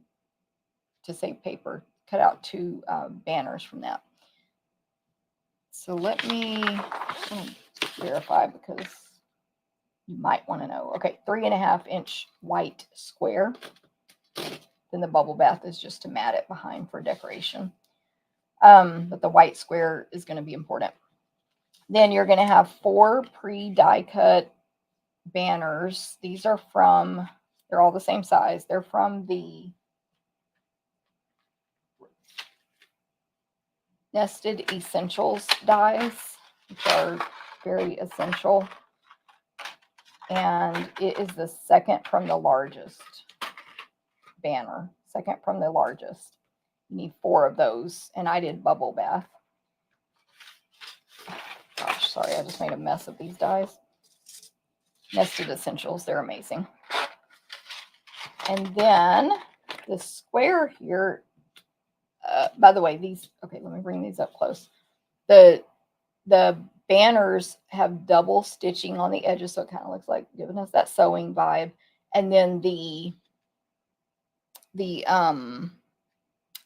save paper, cut out 2 banners from that. So let me verify because you might want to know. Okay, 3.5-inch white square. Then the bubble bath is just to mat it behind for decoration. But the white square is going to be important. Then you're going to have 4 pre-die cut banners. These are from, they're all the same size. They're from the Nested Essentials dies, which are very essential. And it is the second from the largest banner. Second from the largest. You need 4 of those. And I did bubble bath. Gosh, sorry, I just made a mess of these dies. Nested Essentials, they're amazing. And then the square here, by the way, these, okay, let me bring these up close. The banners have double stitching on the edges, so it kind of looks like giving us that sewing vibe. And then the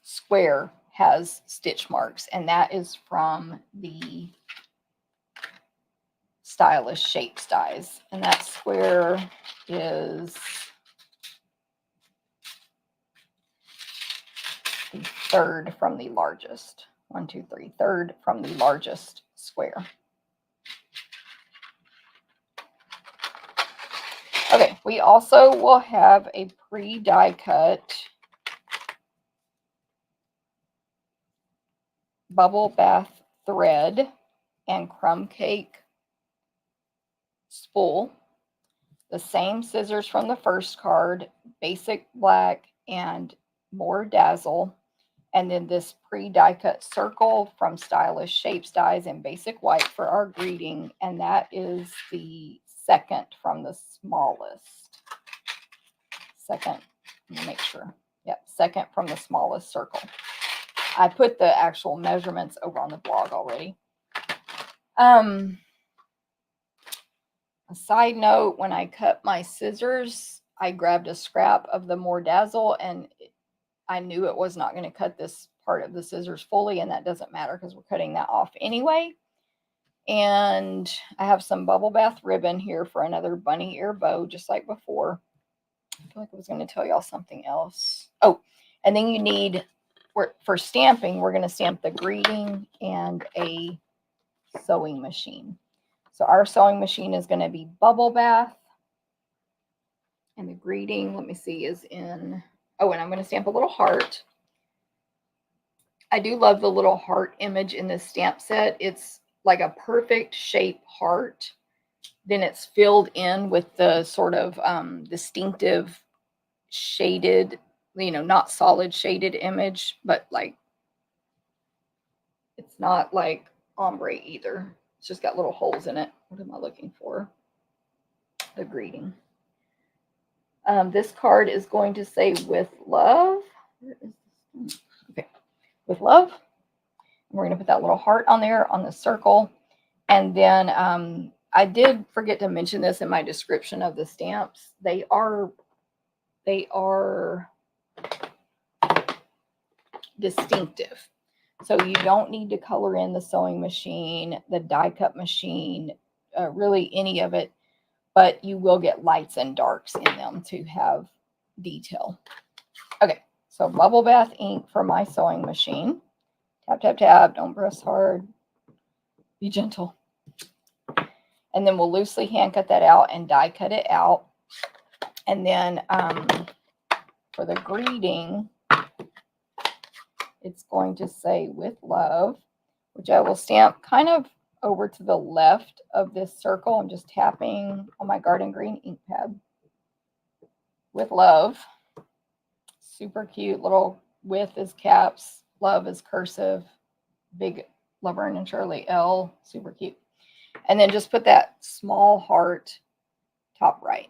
square has stitch marks, and that is from the Stylish Shapes dies. And that square is the third from the largest. 1, 2, 3, third from the largest square. Okay, we also will have a pre-die cut bubble bath thread and crumb cake spool. The same scissors from the first card, basic black and more dazzle. And then this pre-die cut circle from Stylish Shapes dies in basic white for our greeting. And that is the second from the smallest. Second, let me make sure. Yep, second from the smallest circle. I put the actual measurements over on the blog already. A side note, when I cut my scissors, I grabbed a scrap of the more dazzle, and I knew it was not going to cut this part of the scissors fully, and that doesn't matter because we're cutting that off anyway. And I have some bubble bath ribbon here for another bunny ear bow, just like before. I feel like I was going to tell y'all something else. Oh, and then you need, for stamping, we're going to stamp the greeting and a sewing machine. So our sewing machine is going to be bubble bath. And the greeting, let me see, is in, oh, and I'm going to stamp a little heart. I do love the little heart image in this stamp set. It's like a perfect shape heart. Then it's filled in with the sort of distinctive shaded, you know, not solid shaded image, but like, it's not like ombre either. It's just got little holes in it. What am I looking for? The greeting. This card is going to say with love. Okay, with love. We're going to put that little heart on there on the circle. And then I did forget to mention this in my description of the stamps. They are distinctive. So you don't need to color in the sewing machine, the die cut machine, really any of it, but you will get lights and darks in them to have detail. Okay, so bubble bath ink for my sewing machine. Tap, tap, tap, don't press hard. Be gentle. And then we'll loosely hand cut that out and die cut it out. And then for the greeting, it's going to say with love, which I will stamp kind of over to the left of this circle. I'm just tapping on my garden green ink pad. With love. Super cute. Little with is caps. Love is cursive. Big Laverne and Shirley L. Super cute. And then just put that small heart top right.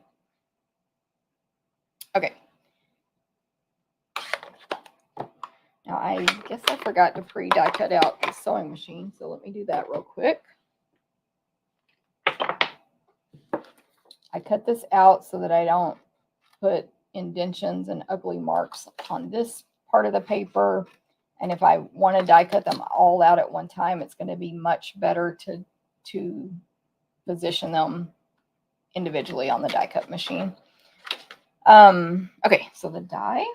Okay. Now, I guess I forgot to pre-die cut out the sewing machine, so let me do that real quick. I cut this out so that I don't put indentions and ugly marks on this part of the paper. And if I want to die cut them all out at one time, it's going to be much better to position them individually on the die cut machine. Okay, so the die.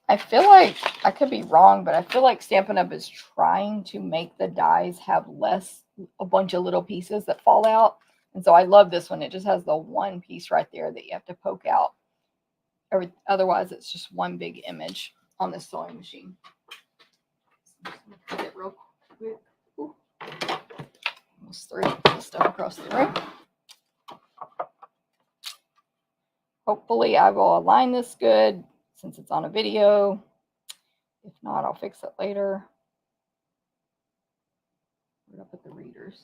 I feel like, I could be wrong, but I feel like Stampin' Up! Is trying to make the dies have a bunch of little pieces that fall out. And so I love this one. It just has the one piece right there that you have to poke out. Otherwise, it's just one big image on this sewing machine. So I'm just going to cut it real quick. Ooh. Almost threw the stuff across the room. Hopefully, I will align this good since it's on a video. If not, I'll fix it later. Where'd I put the readers?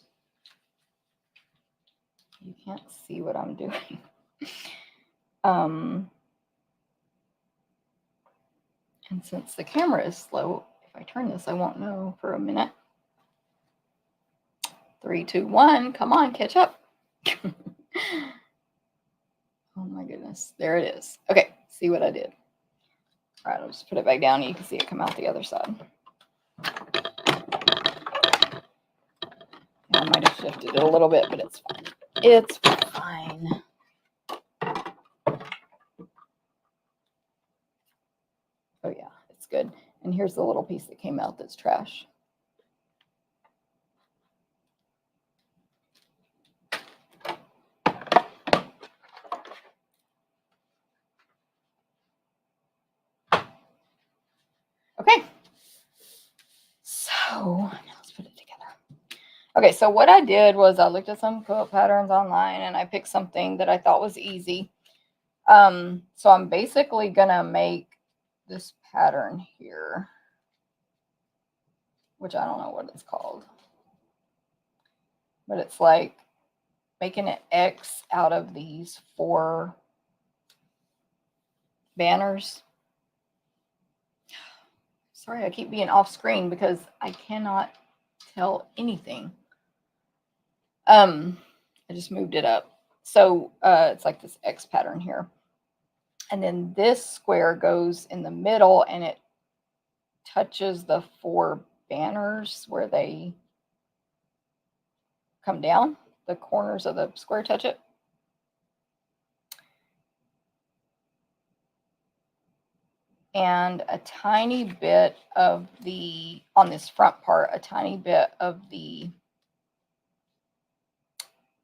You can't see what I'm doing. And since the camera is slow, if I turn this, I won't know for a minute. 3, 2, 1. Come on, catch up. Oh my goodness. There it is. Okay, see what I did. All right, I'll just put it back down and you can see it come out the other side. I might have shifted it a little bit, but it's fine. It's fine. Oh yeah, it's good. And here's the little piece that came out that's trash. Okay. So now let's put it together. Okay, so what I did was I looked at some quilt patterns online and I picked something that I thought was easy. So I'm basically gonna make this pattern here, which I don't know what it's called, but it's like making an X out of these 4 banners. Sorry, I keep being off screen because I cannot tell anything. I just moved it up. So it's like this X pattern here. And then this square goes in the middle and it touches the 4 banners where they come down. The corners of the square touch it. And a tiny bit of the, on this front part, a tiny bit of the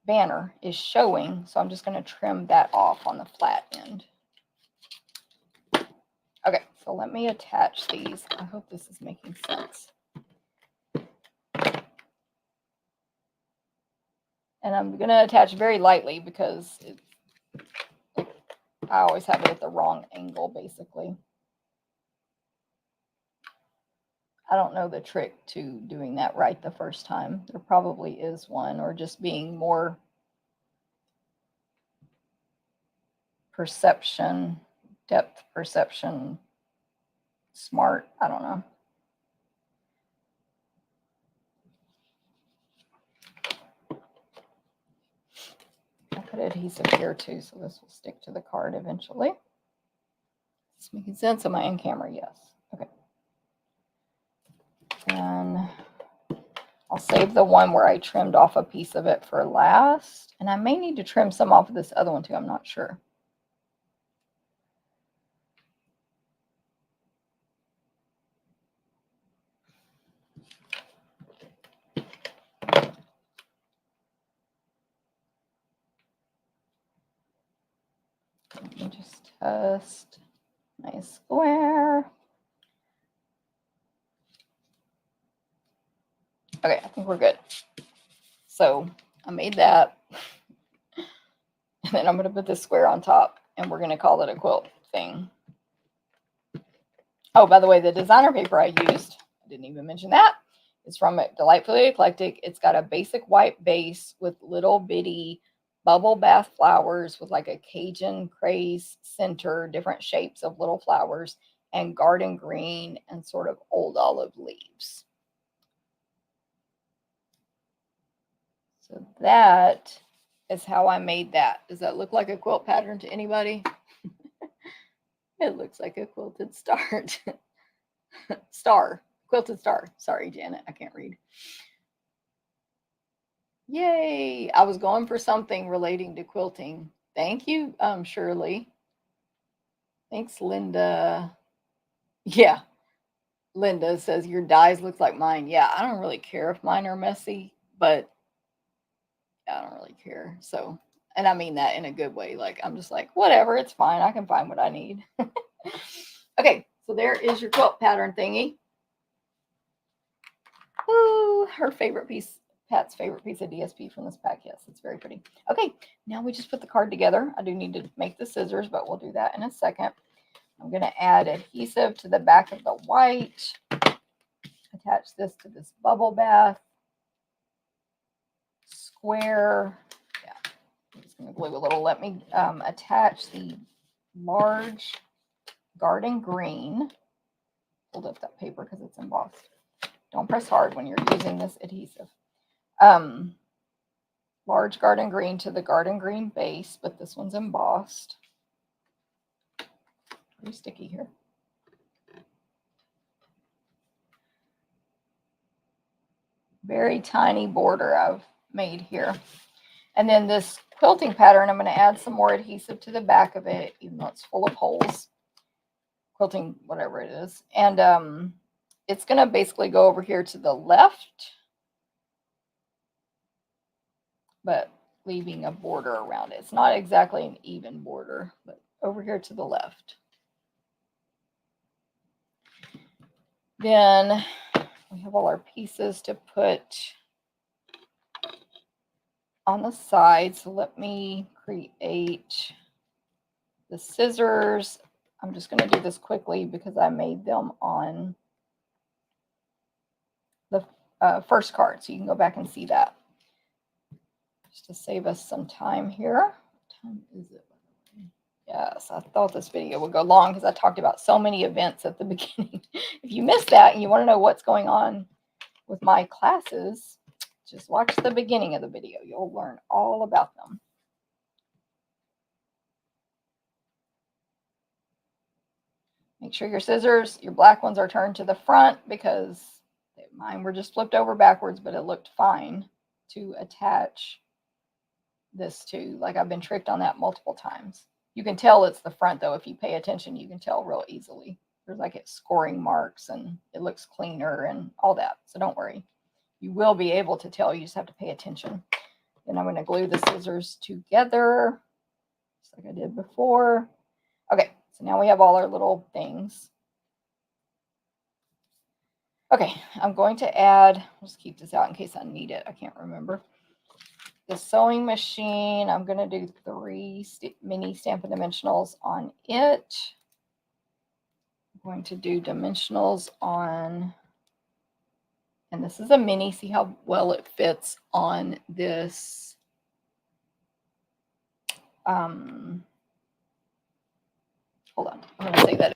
banner is showing. So I'm just going to trim that off on the flat end. Okay, so let me attach these. I hope this is making sense. And I'm going to attach very lightly because I always have it at the wrong angle, basically. I don't know the trick to doing that right the first time. There probably is one, or just being more perception, depth perception, smart. I don't know. I put adhesive here too, so this will stick to the card eventually. Is this making sense on my end camera? Yes. Okay. And I'll save the one where I trimmed off a piece of it for last. And I may need to trim some off of this other one too. I'm not sure. Let me just test. Nice square. Okay, I think we're good. So I made that. And then I'm going to put this square on top and we're going to call it a quilt thing. Oh, by the way, the designer paper I used, I didn't even mention that, is from Delightfully Eclectic. It's got a basic white base with little bitty bubble bath flowers with like a Cajun craze center, different shapes of little flowers, and garden green and sort of old olive leaves. So that is how I made that. Does that look like a quilt pattern to anybody? It looks like a quilted start. Quilted star. Sorry, Janet, I can't read. Yay! I was going for something relating to quilting. Thank you, Shirley. Thanks, Linda. Yeah, Linda says your dies looks like mine. Yeah, I don't really care if mine are messy, but I don't really care. So, and I mean that in a good way. Like, I'm just like, whatever, it's fine. I can find what I need. Okay, so there is your quilt pattern thingy. Ooh, her favorite piece, Pat's favorite piece of DSP from this pack. Yes, it's very pretty. Okay, now we just put the card together. I do need to make the scissors, but we'll do that in a second. I'm going to add adhesive to the back of the white. Attach this to this bubble bath square. Yeah, I'm just going to glue a little. Let me attach the large garden green. Hold up that paper because it's embossed. Don't press hard when you're using this adhesive. Large garden green to the garden green base, but this one's embossed. Pretty sticky here. Very tiny border I've made here. And then this quilting pattern, I'm going to add some more adhesive to the back of it, even though it's full of holes. Quilting, whatever it is. And it's going to basically go over here to the left, but leaving a border around it. It's not exactly an even border, but over here to the left. Then we have all our pieces to put on the side. So let me create the scissors. I'm just going to do this quickly because I made them on the first card. So you can go back and see that. Just to save us some time here. What time is it? Yes, I thought this video would go long because I talked about so many events at the beginning. If you missed that and you want to know what's going on with my classes, just watch the beginning of the video. You'll learn all about them. Make sure your scissors, your black ones, are turned to the front because mine were just flipped over backwards, but it looked fine to attach this to. Like, I've been tricked on that multiple times. You can tell it's the front, though. If you pay attention, you can tell real easily. There's like it's scoring marks and it looks cleaner and all that. So don't worry. You will be able to tell. You just have to pay attention. Then I'm going to glue the scissors together just like I did before. Okay, so now we have all our little things. Okay, I'm going to add, let's keep this out in case I need it. I can't remember. The sewing machine, I'm going to do 3 mini Stampin' Dimensionals on it. I'm going to do dimensionals on, and this is a mini. See how well it fits on this. Hold on, I'm going to say that.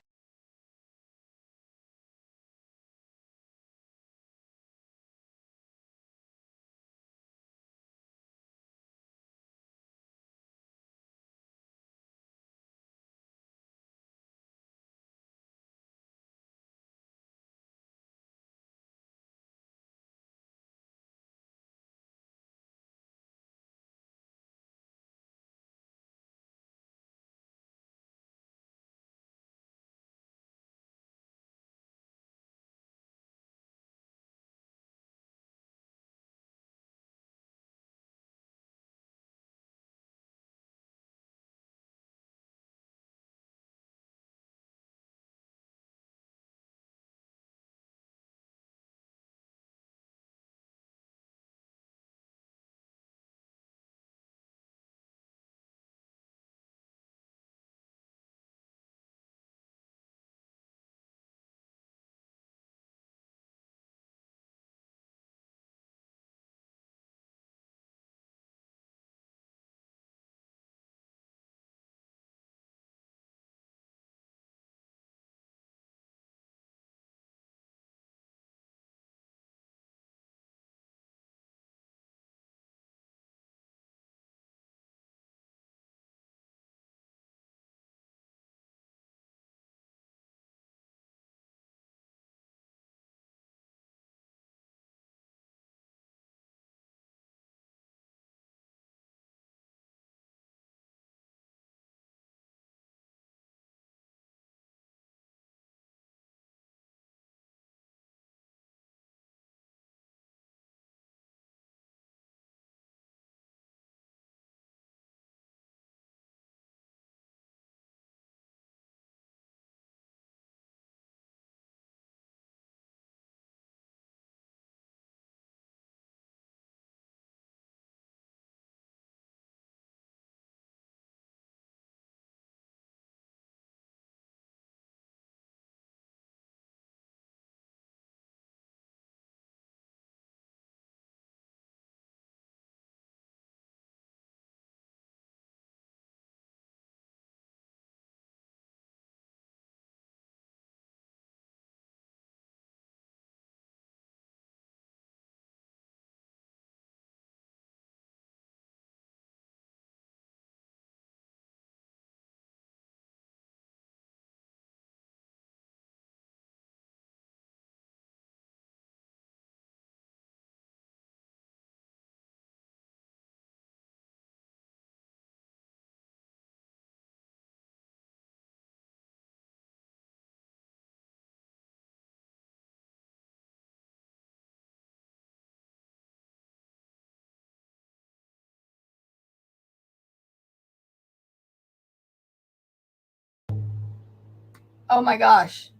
Oh my gosh.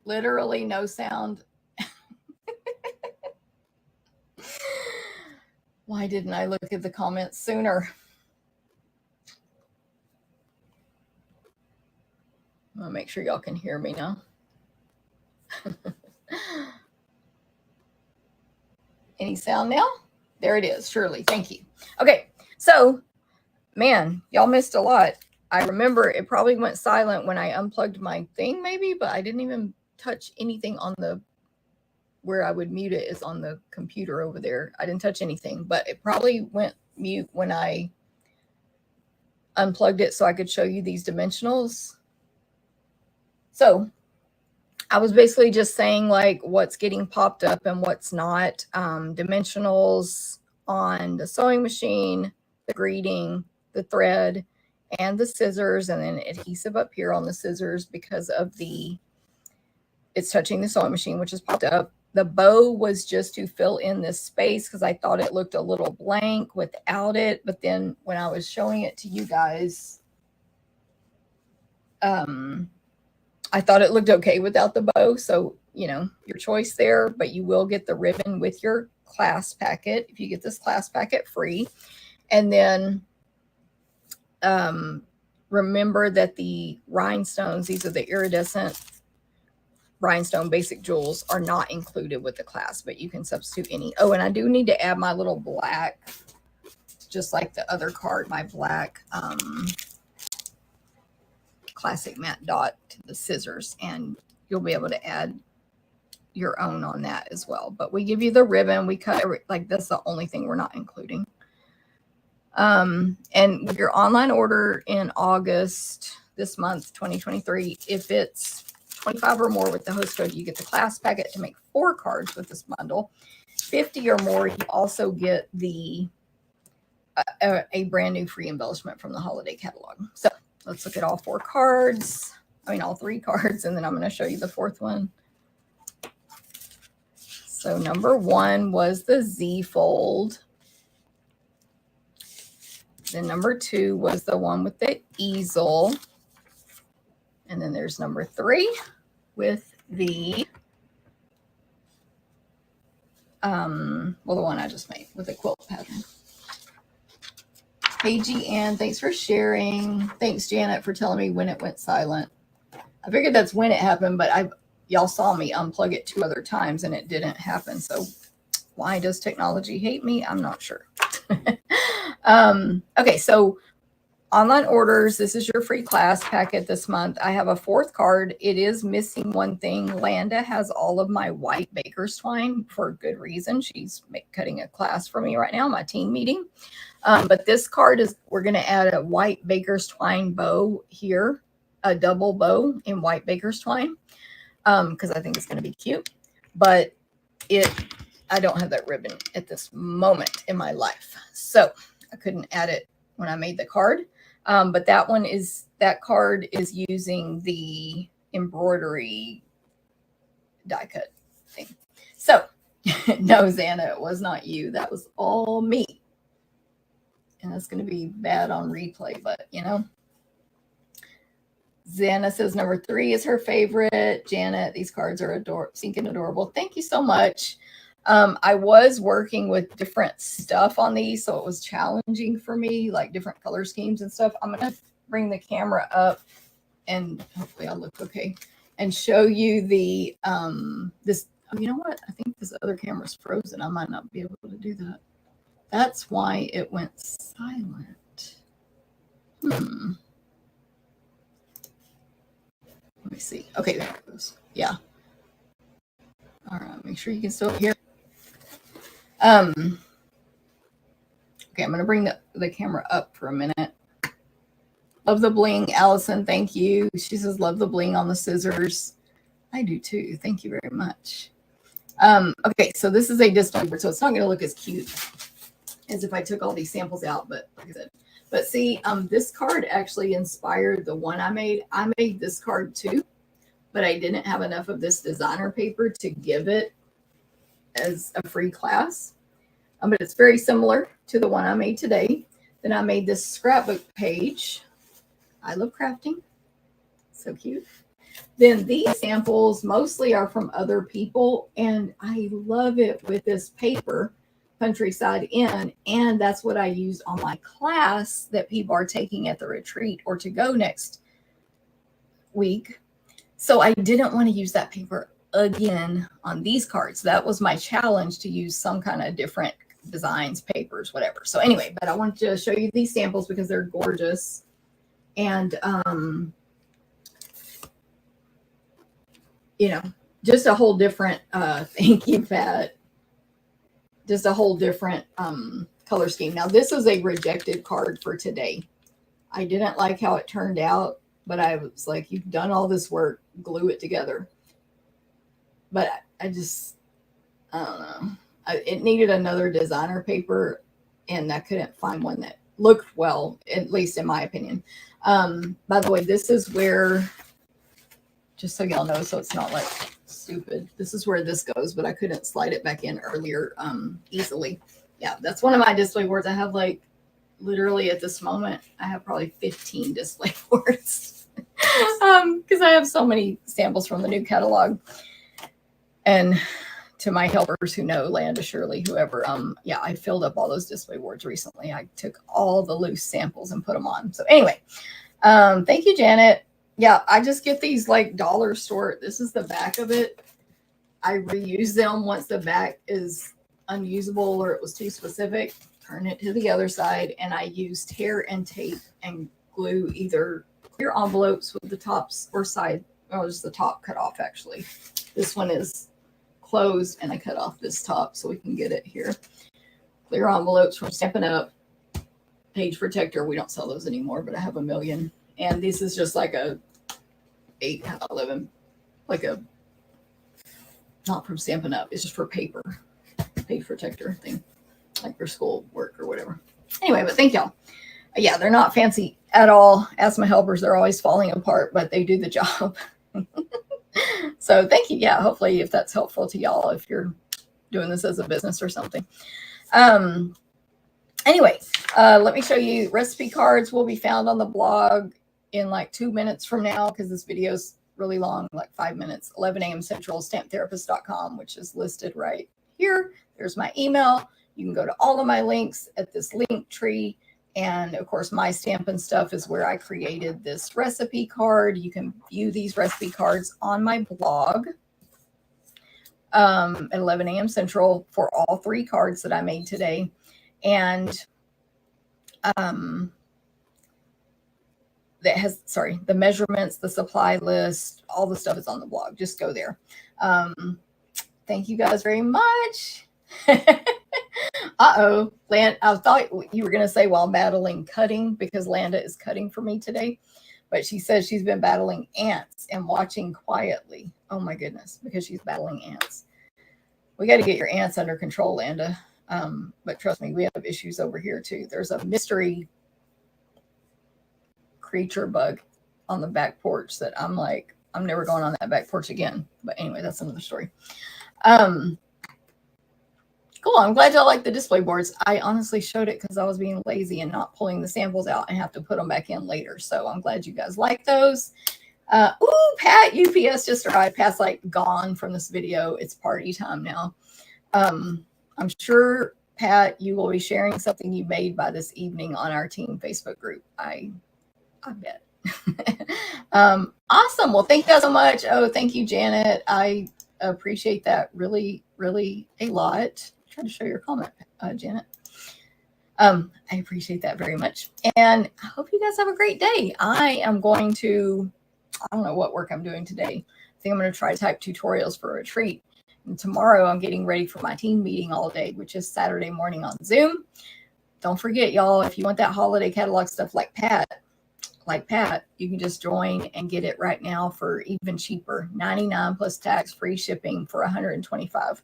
Literally no sound. Why didn't I look at the comments sooner? I'm gonna make sure y'all can hear me now. Any sound now? There it is, Shirley. Thank you. Okay, so man, y'all missed a lot. I remember it probably went silent when I unplugged my thing, maybe, but I didn't even touch anything on the where I would mute it is on the computer over there. I didn't touch anything, but it probably went mute when I unplugged it so I could show you these dimensionals. So I was basically just saying like what's getting popped up and what's not. Dimensionals on the sewing machine, the greeting, the thread, and the scissors, and then adhesive up here on the scissors because of it's touching the sewing machine, which is popped up. The bow was just to fill in this space because I thought it looked a little blank without it. But then when I was showing it to you guys, I thought it looked okay without the bow. So, you know, your choice there, but you will get the ribbon with your class packet if you get this class packet free. And then remember that the rhinestones, these are the iridescent rhinestone basic jewels, are not included with the class, but you can substitute any. Oh, and I do need to add my little black, just like the other card, my black classic matte dot to the scissors, and you'll be able to add your own on that as well. But we give you the ribbon, we cut like that's the only thing we're not including. And with your online order in August this month, 2023, if it's 25 or more with the host code, you get the class packet to make 4 cards with this bundle. 50 or more, you also get the a brand new free embellishment from the holiday catalog. So let's look at all 4 cards. I mean, all 3 cards, and then I'm going to show you the 4th one. So number 1 was the Z fold. Then number 2 was the one with the easel. And then there's number 3 with the, well, the one I just made with the quilt pattern. Hey, G-Ann, thanks for sharing. Thanks, Janet, for telling me when it went silent. I figured that's when it happened, but y'all saw me unplug it 2 other times and it didn't happen. So why does technology hate me? I'm not sure. Okay, so online orders, this is your free class packet this month. I have a 4th card. It is missing one thing. Landa has all of my white baker's twine for good reason. She's cutting a class for me right now, my team meeting. But this card is, we're going to add a white baker's twine bow here, a double bow in white baker's twine, because I think it's going to be cute. But I don't have that ribbon at this moment in my life, so I couldn't add it when I made the card. But that card is using the embroidery die cut thing. So no, Xana, it was not you. That was all me. And that's going to be bad on replay, but you know. Xana says number 3 is her favorite. Janet, these cards are stinking adorable. Thank you so much. I was working with different stuff on these, so it was challenging for me, like different color schemes and stuff. I'm going to bring the camera up and hopefully I'll look okay and show you the, this, oh, you know what? I think this other camera's frozen. I might not be able to do that. That's why it went silent. Let me see. Okay, there it goes. Yeah. All right, make sure you can still hear. Okay, I'm going to bring the camera up for a minute. Love the bling, Allison. Thank you. She says, love the bling on the scissors. I do too. Thank you very much. Okay, so this is a display board, so it's not going to look as cute as if I took all these samples out, but like I said. But see, this card actually inspired the one I made. I made this card too, but I didn't have enough of this designer paper to give it as a free class. But it's very similar to the one I made today. Then I made this scrapbook page. I love crafting. So cute. Then these samples mostly are from other people, and I love it with this paper, Countryside Inn, and that's what I use on my class that people are taking at the retreat or to go next week. So I didn't want to use that paper again on these cards. That was my challenge, to use some kind of different designs, papers, whatever. So anyway, but I wanted to show you these samples because they're gorgeous. And you know, just a whole different thank you, Pat. Just a whole different color scheme. Now this is a rejected card for today. I didn't like how it turned out, but I was like, you've done all this work, glue it together. But I just, I don't know. It needed another designer paper, and I couldn't find one that looked well, at least in my opinion. By the way, this is where, just so y'all know, so it's not like stupid, this is where this goes, but I couldn't slide it back in earlier easily. Yeah, that's one of my display boards. I have like, literally at this moment, I have probably 15 display boards because I have so many samples from the new catalog. And to my helpers who know, Landa, Shirley, whoever, yeah, I filled up all those display boards recently. I took all the loose samples and put them on. So anyway, thank you, Janet. Yeah, I just get these like dollar store. This is the back of it. I reuse them once the back is unusable or it was too specific. Turn it to the other side, and I use tear and tape and glue either clear envelopes with the tops or side, or just the top cut off actually. This one is closed, and I cut off this top so we can get it here. Clear envelopes from Stampin' Up. Page protector. We don't sell those anymore, but I have a million. And this is just like a 8-11, like a, not from Stampin' Up. It's just for paper, page protector thing, like for school work or whatever. Anyway, but thank y'all. Yeah, they're not fancy at all. Ask my helpers, they're always falling apart, but they do the job. So thank you. Yeah, hopefully if that's helpful to y'all, if you're doing this as a business or something. Anyway, let me show you recipe cards will be found on the blog in like 2 minutes from now, because this video is really long, like 5 minutes. 11 a.m. Central, stamptherapist.com, which is listed right here. There's my email. You can go to all of my links at this link tree. And of course, my Stampin' Stuff is where I created this recipe card. You can view these recipe cards on my blog at 11 a.m. Central for all 3 cards that I made today. And that has, sorry, the measurements, the supply list, all the stuff is on the blog. Just go there. Thank you guys very much. Uh-oh, Land, I thought you were going to say while battling cutting, because Landa is cutting for me today. But she says she's been battling ants and watching quietly. Oh my goodness, because she's battling ants. We got to get your ants under control, Landa. But trust me, we have issues over here too. There's a mystery creature bug on the back porch that I'm like, I'm never going on that back porch again. But anyway, that's another story. Cool. I'm glad y'all like the display boards. I honestly showed it because I was being lazy and not pulling the samples out and have to put them back in later. So I'm glad you guys like those. Ooh, Pat, UPS just arrived. Pat's like gone from this video. It's party time now. I'm sure, Pat, you will be sharing something you made by this evening on our team Facebook group. I bet. Awesome. Well, thank you guys so much. Oh, thank you, Janet. I appreciate that really, really a lot. Trying to show your comment, Janet. I appreciate that very much. And I hope you guys have a great day. I am going to, I don't know what work I'm doing today. I think I'm going to try to type tutorials for a retreat. And tomorrow I'm getting ready for my team meeting all day, which is Saturday morning on Zoom. Don't forget, y'all, if you want that holiday catalog stuff like Pat, you can just join and get it right now for even cheaper. $99 plus tax, free shipping for $125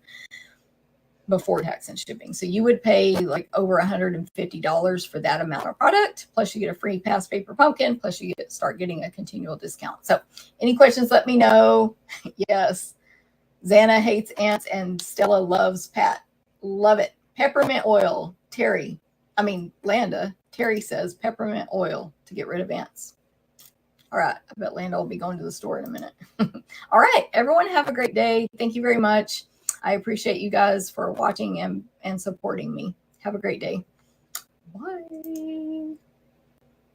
before tax and shipping. So you would pay like over $150 for that amount of product. Plus you get a free past paper pumpkin. Plus you start getting a continual discount. So any questions, let me know. Yes. Xana hates ants and Stella loves Pat. Love it. Peppermint oil. Landa. Terry says peppermint oil to get rid of ants. All right. I bet Lando will be going to the store in a minute. All right. Everyone have a great day. Thank you very much. I appreciate you guys for watching and supporting me. Have a great day. Bye.